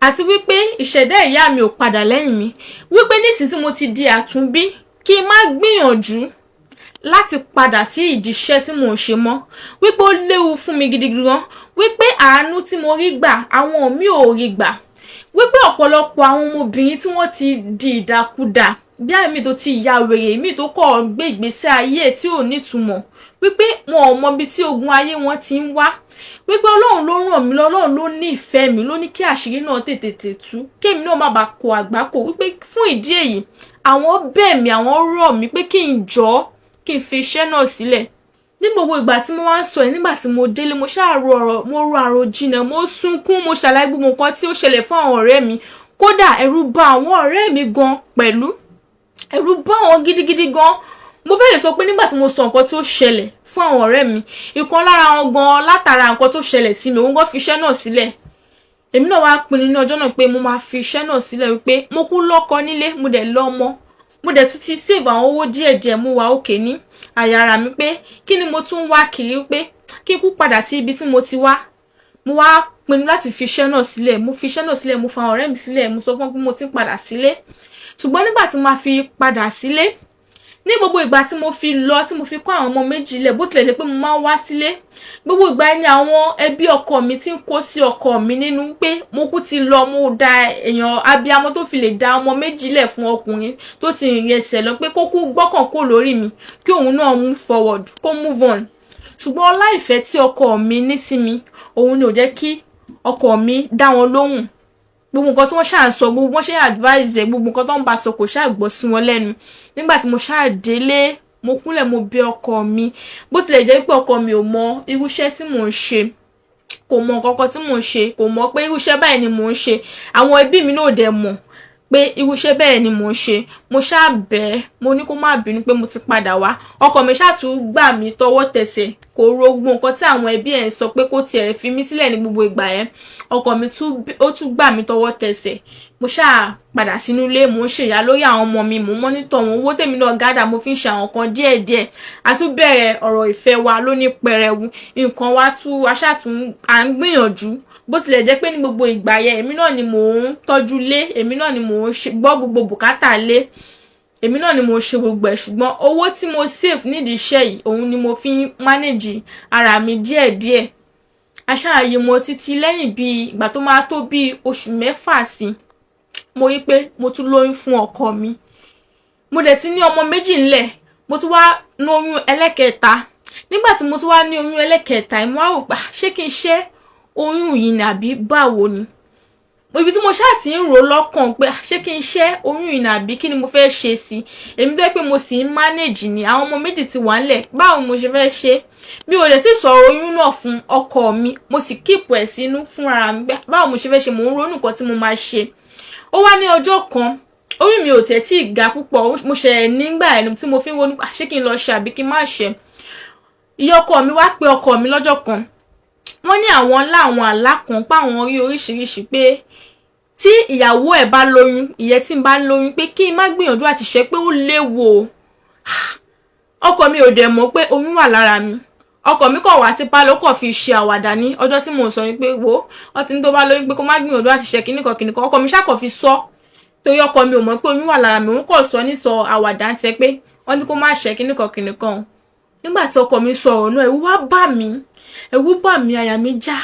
àti wípé ìṣẹ̀dá ìyá mi ò padà lẹ́yìn mi, wípé nísìnyí tí mo ti di àtúnbí kí n má gbìyànjú láti padà sí ìdí iṣẹ́ tí mò ń ṣe mọ́, wípé ó léwu fún mi gidi gan, wípé àánú tí mo rí gbà àwọn mi ò rí gbà, wípé ọ̀pọ̀lọpọ̀ àwọn ọmọbìnrin tí wọ́n ti di ìdàkudà bí àmì tó ti ya wèrè, mi tó kọ̀ gbé ìgbésẹ̀ ayé tí ò nítumọ̀, wípé wọn ò mọ ibi tí ogun ayé wọn ti ń wá, wípé Ọlọ́run ló ràn mí, Ọlọ́run ló ní ìfẹ́ mi, ló ní kí àṣírí náà tètè tú, kémi náà má bàa kó àgbákò, wípé fún ìdí èyí àwọn bẹ̀ mí, àwọn rọ̀ mí pé kí n jọ̀ọ́ kí n fi iṣẹ́ náà sílẹ̀. Ní gbogbo ìgbà tí mo wá ń sọ ẹ̀, nígbà tí mo délé mo ṣàrò ọ̀rọ̀, mo ro àròjinlẹ̀, mo sunkún, mo ṣàlàyé gbogbo nǹkan tí ó ṣẹlẹ̀ fún àwọn ọ̀rẹ́ mi. Kódà ẹ̀rù bà àwọn ọ̀rẹ́ mi gan pẹ̀lú, ẹ̀rù bà wọn gidigidi gan. Mo fẹ́ lè sọ pé nígbà tí mo sọ nǹkan tí ó ṣẹlẹ̀ fún àwọn ọ̀rẹ́ mi, ìkan lára wọn gan látara nǹkan tó ṣẹlẹ̀ sí mi, òun gan fi iṣẹ́ náà sílẹ̀. Èmi náà wá pinnu ní ọjọ́ náà pé mo máa fi iṣẹ́ náà sílẹ̀, wípé mo kú lọ́kọ nílé, mo dẹ̀ lọ́mọ, mo dẹ̀ tún ti save àwọn owó díẹ̀díẹ̀, mo wà òkè ní àyà ara mi pé kí ni mo tún wá kiri, pé kí n kú padà sí ibi tí mo ti wá. Mo wá pinnu láti fi iṣẹ́ náà sílẹ̀, mo fi iṣẹ́ náà sílẹ̀, mo fa àwọn ọ̀rẹ́ mi sílẹ̀, mo sọ fún wọn pé mo ti ń padà sílé. Ṣùgbọ́n nígbà tí mo máa fi padà sílé, ní gbogbo ìgbà tí mo fi lọ, tí mo fi kó àwọn ọmọ méjì lẹ̀, bó tilẹ̀ jẹ́ pé mo máa ń wá sílé, gbogbo ìgbà ni àwọn ẹbí ọkọ mi ti ń kó sí ọkọ mi nínú pé mo kú ti lọ, mo da èèyàn abiyamọ tó fi lè da ọmọ méjì lẹ̀ fún ọkùnrin tó ti rìn ẹsẹ̀ lọ, pé kó kú gbọ́kàn kó lórí mi, kí òun náà move forward, kó move on. Ṣùgbọ́n ọlá ìfẹ́ tí ọkọ mi ní sí mi, òun ni ò jẹ́ kí ọkọ mi dá wọn lóhùn. Gbogbo nǹkan tí wọ́n ṣáà ń sọ, gbogbo wọ́n ṣe advise, gbogbo nǹkan tó ń bá sọ kò ṣáà gbọ́ sí wọn lẹ́nu. Nígbà tí mo ṣáà délé, mo kúnlẹ̀, mo bẹ̀ ọkọ mi, bó tilẹ̀ jẹ́ pé ọkọ mi ò mọ irú iṣẹ́ tí mò ń ṣe, kò mọ nǹkan kan tí mò ń ṣe, kò mọ̀ pé irú iṣẹ́ báyìí ni mò ń ṣe, àwọn ẹbí mi náà dẹ̀ mọ̀, pé irú iṣẹ́ bẹ́ẹ̀ ni mò ń ṣe. Mo ṣáà bẹ̀, mo ní kó má bínú pé mo ti padà wá. Ọkọ mi ṣáà tún gbà mí tọwọ́ tẹsẹ̀, kò ro gbogbo nǹkan tí àwọn ẹbí ẹ̀ ń sọ pé kó tiẹ̀ fi mí sílẹ̀ ní gbogbo ìgbà yẹn. Ọkọ mi ó tún gbà mí tọwọ́ tẹsẹ̀. Mo ṣáà padà sínú ilé, mo ń ṣèyá lórí àwọn ọmọ mi, mo mọ́nítọ̀ wọn, owó tèmi náà gádà mo fi ń ṣe àwọn kan díẹ̀díẹ̀. A tún bẹ̀rẹ̀ ọ̀rọ̀ ìfẹ́ wa lóní pẹrẹwu, nǹkan wa à ń gbìyànjú. Bó tilẹ̀ jẹ́ pé ní gbogbo ìgbà yẹn èmi náà ni mò ń tọ́jú ilé, èmi náà ni mò ń gbọ́ gbogbo bùkátà ilé, èmi náà ni mò ń ṣe gbogbo ẹ̀, ṣùgbọ́n owó tí mo save nídìí iṣẹ́ yìí òun ni mo fi ń manage ara mi díẹ̀díẹ̀. Aṣáàyè mo títí lẹ́yìn bí ìgbà tó máa tó bí oṣù 6 sí, mo rí pé mo tún lóyún fún ọkọ mi. Mo dẹ̀ ti ní ọmọ 2 ńlẹ̀, mo tún wá ní oyún ẹlẹ́kẹta. Nígbà tí mo tún wá ní oyún ẹlẹ́kẹta, mo wá rò pé ṣé kí n ṣe oyún yìí ni àbí báwo ni. Ibi tí mo ṣáà ti ń rò lọ́kàn pé ṣé kí n ṣe oyún yìí ni àbí kí ni mo fẹ́ ṣe sí. Èmi tó yẹ pé mo sì ń manage ni, àwọn ọmọ 2 ti wà ńlẹ̀, báwo mo ṣe fẹ́ ṣe. Mi ò lè ti sọ oyún náà fún ọkọ mi, mo sì keep ẹ̀ sínú fún ara mi, báwo mo ṣe fẹ́ ṣe, mo ń ronú nǹkan tí mo máa ṣe. Ó wá ní ọjọ́ kan, oyún mi ò tẹ̀ tí ì ga púpọ̀, mo ṣe nígbà ẹni tí mo fi ń ronú ṣé kí n lọ ṣe àbí kí n má ṣe. Ìyá ọkọ mi wá pe ọkọ mi lọ́jọ́ kan, wọ́n ní àwọn láwọn àlá kan páwọn rí oríṣiríṣi pé tí ìyàwó ẹ̀ bá lóyún, ìyẹn tí n bá lóyún, pé kí n má gbìyànjú àti ṣe, pé ó léwu. Ọkọ mi ò dẹ̀ mọ̀ pé oyún wà lára mi. Ọkọ mi kọ̀ wá sí pálọ̀, kọ̀ fi ṣe àwàdà ní ọjọ́ tí mò ń sọ pé wo ọtí ní tó bá lóyún pé kó má gbìyànjú àti ṣe kíníkan. Ọkọ mi ṣàkọ̀ fi sọ, torí ọkọ mi ò mọ̀ pé oyún wà lára mi, òun kọ̀ sọ ní sọ àwàdà ń tẹ pé wọ́n ní kó má ṣe kíníkan. Nígbà tí ọkọ mi sọ ọ̀rọ̀ náà, ẹ̀rù bà mí, àyà mi já.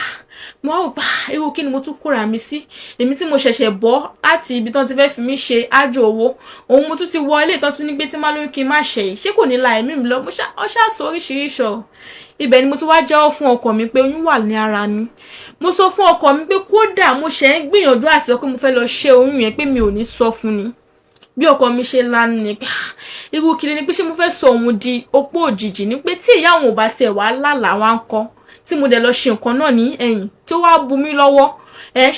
Mo wá rò pé irú kí ni mo tún kóra mi sí. Èmi tí mo ṣẹ̀ṣẹ̀ bọ́ láti ibi tán ti fẹ́ fi mí ṣe ájò owó, òun mo tún ti wọ ilé ìtọ́jú ní pé tí má lóyún kí n má ṣe yìí, ṣé kò ní la ẹ̀mí mi lọ. Mo ṣáà sọ oríṣiríṣi ọ̀rọ̀. Ibẹ̀ ni mo ti wá jẹ́wọ́ fún ọkọ mi pé oyún wà ní ara mi. Mo sọ fún ọkọ mi pé kódà mo ṣe ń gbìyànjú àti sọ pé mo fẹ́ lọ ṣe oyún yẹn, pé mi ò ní sọ fún ni. Bí ọkọ mi ṣe lanu ni pé irú kiri ni pé ṣé mo fẹ́ sọ òun di opó òjijì, ni pé tí ìyá òun ò bá tẹ̀ wá lálàá wá ń kọ́, tí mo dẹ̀ lọ ṣe nǹkan náà ní ẹ̀yìn tí ó wá bu mí lọ́wọ́,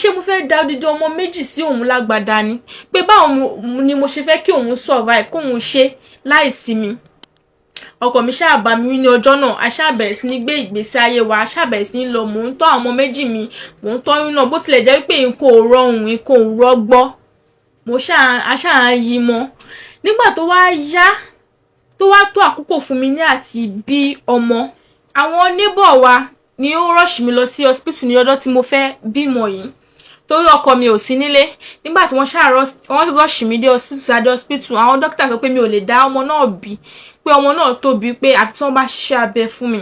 ṣé mo fẹ́ da odidi ọmọ 2 sí òun lágbàdá ni, pé báwo ni mo ṣe fẹ́ kí òun survive, kóun ṣe láìsí mi. Ọkọ mi ṣáà bá mi wí ní ọjọ́ náà, a ṣáà bẹ̀rẹ̀ sí ní gbé ìgbésí ayé wa, a ṣáà bẹ̀rẹ̀ sí ní lọ, mò ń tọ́ àwọn ọmọ 2 mi, mò ń tọ́yún náà, bó tilẹ̀ jẹ́ pé nǹkan ò rọrùn, nǹkan ò rọgbọ́, a ṣáà yí mọ́. Nígbà tó wá yá, tó wá tó àkókò fún mi ní àti bí ọmọ, àwọn neighbor wa ni ó rush mi lọ sí hospital ní ọjọ́ tí mo fẹ́ bímọ yìí, torí ọkọ mi ò sí nílé. Nígbà tí wọ́n rush mi dé hospital, àwọn dókítà sọ pé mi ò lè dá ọmọ náà bí, pé ọmọ náà tóbi, pé àfi tí wọ́n bá ṣiṣẹ́ abẹ fún mi.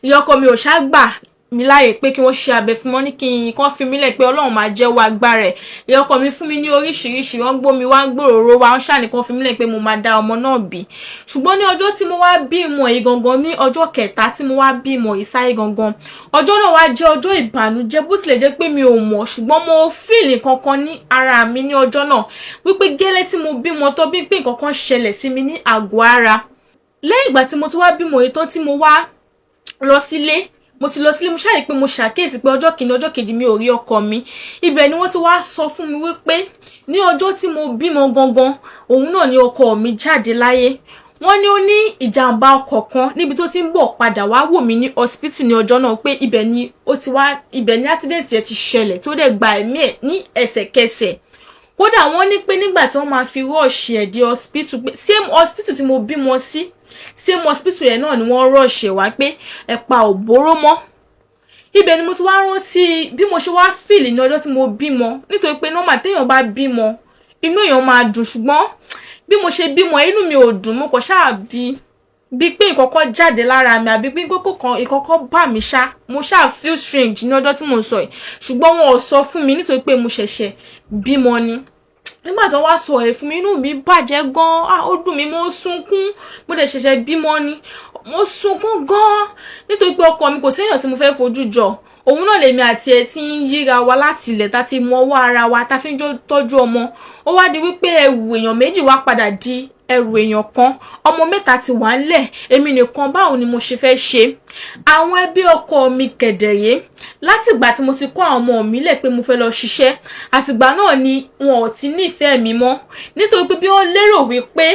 Ìyá ọkọ mi ò ṣá gbà mí láàyè pé kí wọ́n ṣiṣẹ́ abẹ fún mi, ní kí n fi mí lẹ̀ pé Ọlọ́run máa jẹ́wọ́ agbára ẹ̀. Ìyá ọkọ mi fún mi ní oríṣiríṣi, wọ́n gbó mi wá ń gbòòrò wa, wọ́n ṣàní kan fi mí lẹ̀ pé mo máa dá ọmọ náà bí. Ṣùgbọ́n ní ọjọ́ tí mo wá bímọ yìí gangan, ní ọjọ́ kẹta tí mo wá bímọ yìí sáyé gangan, ọjọ́ náà wá jẹ́ ọjọ́ ìbànújẹ́, bó tilẹ̀ jẹ́ pé mi ò mọ̀, ṣùgbọ́n mo feel nǹkan kan ní ara mi ní ọjọ́ náà, wípé gẹ́lẹ́ tí mo bímọ tó bí pé nǹkan kan ṣẹlẹ̀ sí mi ní àgọ́ ara. Lẹ́yìn ìgbà tí mo ti wá bímọ yìí tán, tí mo wá lọ sílé, mo ṣáà rí pé mo ṣàkíyèsí pé ọjọ́ kìíní ọjọ́ kejì mi ò rí ọkọ mi. Ibẹ̀ ni wọ́n ti wá sọ fún mi wípé ní ọjọ́ tí mo bímọ gangan, òun náà ni ọkọ mi jáde láyé. Wọ́n ní ó ní ìjàmbá ọkọ̀ kan níbi tó ti ń bọ̀ padà wá wò mí ní hospital ní ọjọ́ náà, pé ibẹ̀ ni accident yẹn ti ṣẹlẹ̀, tó dẹ̀ gba ẹ̀mí ẹ̀ ní ẹsẹ̀kẹsẹ̀. Kódà wọ́n ní pé nígbà tí wọ́n máa fi rush ẹ̀ dé hospital, pé same hospital tí mo bímọ sí, same hospital yẹn náà ni wọ́n rush ẹ̀ wá, pé ẹ̀pà ò bóró mọ́. Ibẹ̀ ni mo ti wá rántí bí mo ṣe wá feel ní ọjọ́ tí mo bímọ, nítorí pé normal téèyàn bá bímọ inú èèyàn máa dùn, ṣùgbọ́n bí mo ṣe bímọ inú mi ò dùn, mo kàn ṣáà bí pé ìkọ̀kọ̀ jáde lára mi, àbí pé ìkọ̀kọ̀ bá mi ṣá, mo ṣáà feel strange ní ọjọ́ tí mo ń sọ yìí, ṣùgbọ́n wọn ò sọ fún mi nítorí pé mo ṣẹ̀ṣẹ̀ bímọ ni. Nígbà tí wọ́n wá sọ ẹ̀ fún mi, inú mi bàjẹ́ gan-an, ó dùn mí, mo sunkún, mo dẹ̀ ṣẹ̀ṣẹ̀ bímọ ni, mo sunkún gan-an, nítorí pé ọkọ mi kò séèyàn tí mo fẹ́ fojú jọ. Òun náà lèmi àti ẹ̀ tí ń yíra wa láti ilẹ̀, tá ti mọ ọwọ́ ara wa, tá fi ń tọ́jú ọmọ. Ó wá di wípé ẹ̀wù èèyàn méjì wá padà di ẹrù èèyàn kan, ọmọ mẹ́ta ti wà ńlẹ̀, èmi nìkan báwo ni mo ṣe fẹ́ ṣe. Àwọn ẹbí ọkọ mi kẹ̀dẹ̀rẹ́ láti ìgbà tí mo ti kó àwọn ọmọ mi lẹ̀ pé mo fẹ́ lọ ṣiṣẹ́, àtìgbà náà ni wọn ò ti nífẹ̀ẹ́ mi mọ́, nítorí pé bí wọ́n lérò wípé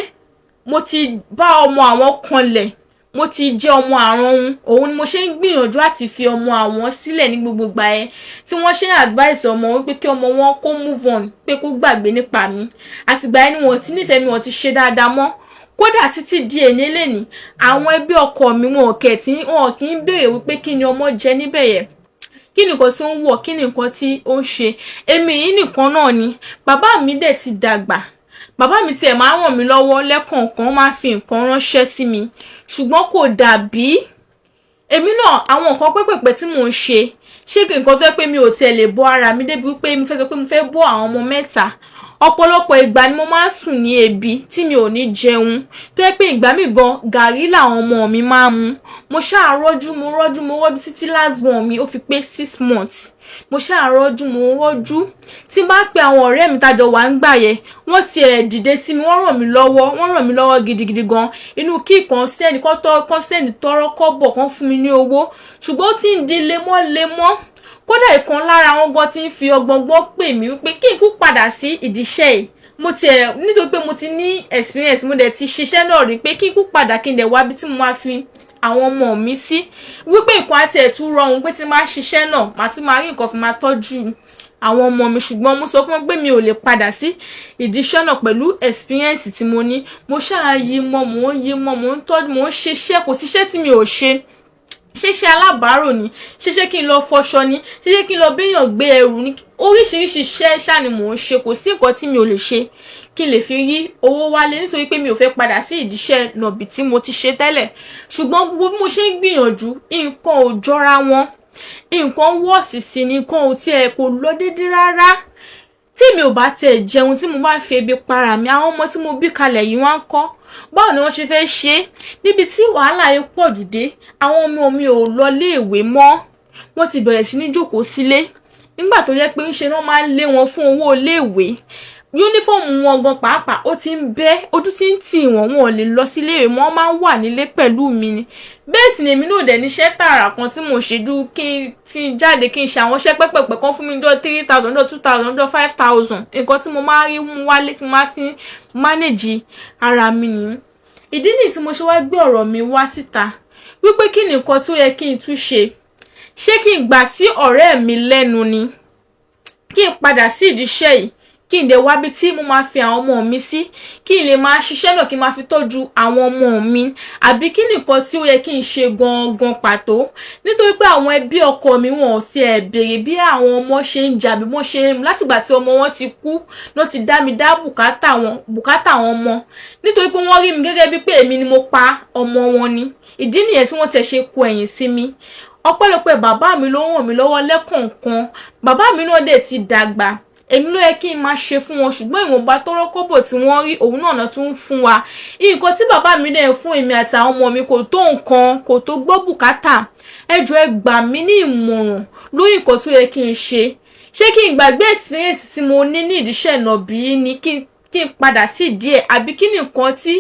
mo ti bá ọmọ àwọn kanlẹ̀, mo ti jẹ́ ọmọ àrùn òun ni mo ṣe ń gbìyànjú àti fi ọmọ àwọn sílẹ̀ ní gbogbo ìgbà yẹn, tí wọ́n ṣe ń advice ọmọ wọn pé kí ọmọ wọn kó move on, pé kó gbàgbé nípa mi. Àtìgbà yẹn ni wọn ti nífẹ̀ẹ́ mi, wọn ti ṣe dáadáa mọ́. Kódà títí di èní lẹ́ni àwọn ẹbí ọkọ mi wọn kì í béèrè wípé kí ni ọmọ jẹ níbẹ̀ yẹn, kí ni nǹkan tí ó ń wọ̀, kí ni nǹkan tí ó ń ṣe. Èmi yìí nìkan náà ni. Bàbá mi dẹ̀ ti dàgbà, bàbá mi tiẹ̀ máa ràn mí lọ́wọ́ lẹ́kọ̀ọ̀kan, máa fi nǹkan ránṣẹ́ sí mi, ṣùgbọ́n kò dàbí èmi náà. Àwọn nǹkan pẹ́pẹ̀pẹ́ tí mò ń ṣe kí nǹkan tó yẹ pé mi ò tiẹ̀ lè bọ́ ara mi débi wípé mo fẹ́ sọ pé mo fẹ́ bọ́ àwọn ọmọ mẹ́ta. Ọ̀pọ̀lọpọ̀ ìgbà ni mo máa ń sùn ní ebi tí mi ò ní jẹun, tó yẹ pé ìgbà mi gan gàrí làwọn ọmọ mi máa ń mu. Mo ṣáà rọ́jú títí last born mi ó fi pé 6 months. Mo ṣáà rọ́jú tí bá pe àwọn ọ̀rẹ́ mi tájọ wà ń gbà yẹn, wọ́n ti dìde sí mi, wọ́n ràn mí lọ́wọ́ gidigidi gan. Inú kí kan sẹ́ni tọrọ kọ́bọ̀ kan fún mi ní owó, ṣùgbọ́n ó ti ń di lemọ́. Kódà ìkan lára wọn gan ti ń fi ọgbọ̀ngbọ́n pè mí wípé kí n kú padà sí ìdíṣẹ́ yìí. Nítorí pé mo ti ní experience, mo dẹ̀ ti ṣiṣẹ́ náà rí, pé kí n kú padà kí n dẹ̀ wá bí tí mo máa fi àwọn ọmọ mi sí, wípé nǹkan àti ẹ̀tún rọrùn, pé tí máa ṣiṣẹ́ náà màá tún máa rí nǹkan fi máa tọ́jú àwọn ọmọ mi. Ṣùgbọ́n mo sọ fún wọn pé mi ò lè padà sí ìdíṣẹ́ náà pẹ̀lú experience tí mo ní. Mo ṣáà mò ń tọ́jú, mò ń ṣiṣẹ́, kò síṣẹ́ tí mi ò ṣe. Ṣíṣe alábàárò ni, ṣíṣe kí n lọ fọṣọ ni, ṣíṣe kí n lọ béèyàn gbé ẹrù ni, oríṣiríṣi iṣẹ́ ṣá ni mò ń ṣe. Kò sí nǹkan tí mi ò lè ṣe kí n lè fi rí owó wálé, nítorí pé mi ò fẹ́ padà sí ìdíṣẹ́ nọ̀bì tí mo ti ṣe tẹ́lẹ̀. Ṣùgbọ́n gbogbo bí mo ṣe ń gbìyànjú, nǹkan ò jọra wọn, nǹkan wọ́ọ̀sì sí ni, nǹkan ò tiẹ̀ kò lọ déédéé rárá. Tí mi ò bá tiẹ̀ jẹun, tí mo bá fi ebi para mi, àwọn ọmọ tí mo bí kalẹ̀ yìí wọ́n á kọ́, báwo ni wọ́n ṣe fẹ́ ṣe? Níbi tí wàhálà yìí pọ̀ jù dé, àwọn ọmọ mi ò lọ léèwé mọ́, wọ́n ti bẹ̀rẹ̀ sí ní jókòó sílé, nígbà tó yẹ pé ńṣe náà máa ń lé wọn fún owó léèwé. Yúnífọ́ọ̀mù wọn gan pàápàá ó ti ń bẹ́, ojú ti ń tì wọ́n, wọn ò lè lọ sí iléèwé mọ́, wọ́n máa ń wà nílé pẹ̀lú mi ni. Bẹ́ẹ̀ sì ni èmi náà dẹ̀ níṣẹ́ tààrà kan tí mo ṣe dú kí n jáde kí n ṣe àwọn iṣẹ́ pẹ́pẹ̀pẹ́ kan fún mi jọ 3,000, jọ 2,000, jọ 5,000. Nǹkan tí mo máa rí mú wálé tí mo máa fi manage ara mi nìyí. Ìdí nìyí tí mo ṣe wá gbé ọ̀rọ̀ mi wá síta, wípé kí ni nǹkan tó yẹ kí n tún ṣe. Ṣé kí n gbà sí ọ̀rẹ́ mi lẹ́nu ni? Kí n padà sí ìdíṣẹ́ yìí, kí n dẹ̀ wá bí tí mo máa fi àwọn ọmọ mi sí, kí n lè máa ṣiṣẹ́ náà, kí n máa fi tọ́jú àwọn ọmọ mi, àbí kí ni nǹkan tí ó yẹ kí n ṣe gangan pàtó? Nítorí pé àwọn ẹbí ọkọ mi wọn ò sí béèrè bí àwọn ọmọ ṣe ń jà, bí wọ́n ṣe ń látìgbà tí ọmọ wọn ti kú ló ti dá mi dá bùkátà àwọn ọmọ, nítorí pé wọ́n rí mi gẹ́gẹ́ bí pé èmi ni mo pa ọmọ wọn ni. Ìdí nìyẹn tí wọ́n tẹ̀ ṣe kọ ẹ̀yìn sí mi. Ọpẹ́lọpẹ́ bàbá mi ló ràn mí lọ́wọ́ lẹ́kọ̀ọ̀kan. Bàbá mi náà dẹ̀ ti dàgbà, èmi ló yẹ kí n máa ṣe fún wọn, ṣùgbọ́n ìwọ̀nba tọrọ kọ́bọ̀ tí wọ́n rí òun náà tún ń fún wa. Nǹkan tí bàbá mi dẹ̀ fún èmi àti àwọn ọmọ mi kò tó nǹkan, kò tó gbọ́ bùkátà. Ẹ jọ̀ọ́ ẹ gbà mí ní ìmọ̀ràn lórí nǹkan tó yẹ kí n ṣe. Ṣé kí n gbàgbé experience tí mo ní ìdíṣẹ́ nọ̀bì ni, kí n padà sí díẹ̀, àbí kí ni nǹkan tí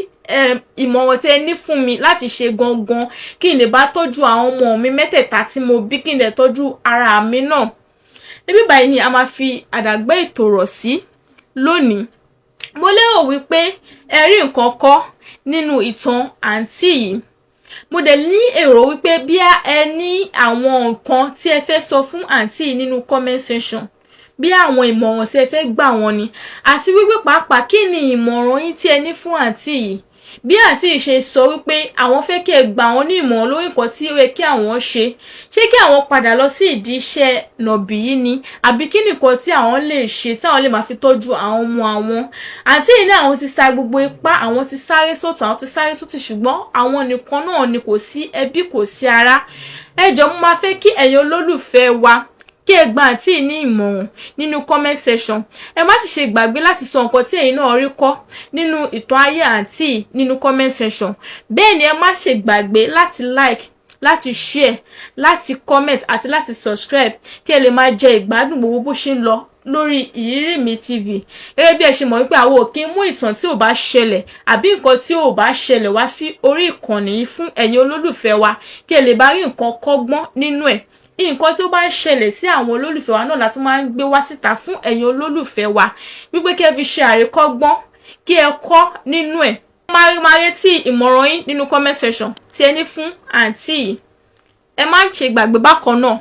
ìmọ̀ràn tẹ́ ní fún mi láti ṣe gangan, kí n lè bá tọ́jú àwọn ọmọ mi mẹ́tẹ̀ẹ̀ta tí mo bí, kí n lè tọ́jú ara mi náà. Níbí báyìí ni a máa fi àdàgbé ètò rọ̀ sí lónìí. Mo lérò wípé ẹ rí nǹkan kọ́ nínú ìtàn àǹtí yìí. Mo dẹ̀ ní èrò wípé bí ẹ ní àwọn nǹkan tí ẹ fẹ́ sọ fún àǹtí yìí nínú comment section, bí àwọn ìmọ̀ràn tí ẹ fẹ́ gbà wọ́n ni, àti wípé pàápàá kí ni ìmọ̀ràn yín tí ẹ ní fún àǹtí yìí. Bí àǹtí yìí ṣe sọ wípé àwọn fẹ́ kí ẹ gbà wọ́n ní ìmọ̀ràn lórí nǹkan tí ó yẹ kí àwọn ṣe. Ṣé kí àwọn padà lọ sí ìdí iṣẹ́ nọ̀bì yìí ni, àbí kí ni nǹkan tí àwọn lè ṣe tí àwọn lè máa fi tọ́jú àwọn ọmọ àwọn. Àǹtí yìí ní àwọn ti sa gbogbo ipá, àwọn ti sáré sọ́tùn, àwọn ti sáré sọ́tùn, ṣùgbọ́n àwọn nìkan náà ni, kò sí ẹbí, kò sí ará. Ẹ jọ̀ọ́ mo máa fẹ́ kí ẹ̀yin olólùfẹ́ wa kí ẹ gba àǹtí ní ìmọ̀ràn nínú comment section. Ẹ má ti ṣe gbàgbé láti sọ nǹkan tí ẹ̀yin náà rí kọ́ nínú ìtàn ayé àǹtí nínú comment section. Bẹ́ẹ̀ ni ẹ má ṣe gbàgbé láti like, láti share, láti comment àti láti subscribe, kí ẹ lè máa jẹ ìgbádùn gbogbo bó ṣe ń lọ lórí Ìrírí mi TV. Gẹ́gẹ́ bí ẹ ṣe mọ̀ wípé àwọn ò kí ń mú ìtàn tí ò bá ṣẹlẹ̀ àbí nǹkan tí ò bá ṣẹlẹ̀ wá sí orí ìkànnì yìí fún ẹ̀yin olólùfẹ́ wa kí ẹ lè bá rí nǹkan kọ́gbọ́n nínú ẹ̀. Nǹkan tí ó bá ń ṣẹlẹ̀ sí àwọn olólùfẹ́ wa náà la tún máa ń gbé wá síta fún ẹ̀yin olólùfẹ́ wa wípé kí ẹ fi ṣe àríkọ́gbọ́n kí ẹ kọ́ nínú ẹ̀. Máa retí ìmọ̀ràn yín nínú comment section tí ẹ ní fún àǹtí yìí. Ẹ má ṣe gbàgbé bákan náà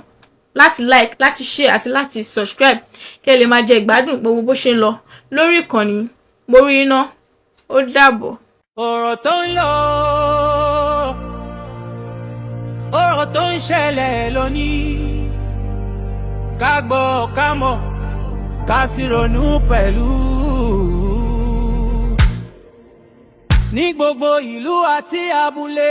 láti like, láti share àti láti subscribe kí ẹ lè máa jẹ ìgbádùn gbogbo bó ṣe ń lọ lórí ìkànnì. Mo rí iná, ó dàbọ̀. Ọ̀rọ̀ tó ń lọ, ọ̀rọ̀ tó ń ṣẹlẹ̀ lónìí, ká gbọ́ ká mọ̀ ká sì ronú pẹ̀lú. Ní gbogbo ìlú àti abúlé.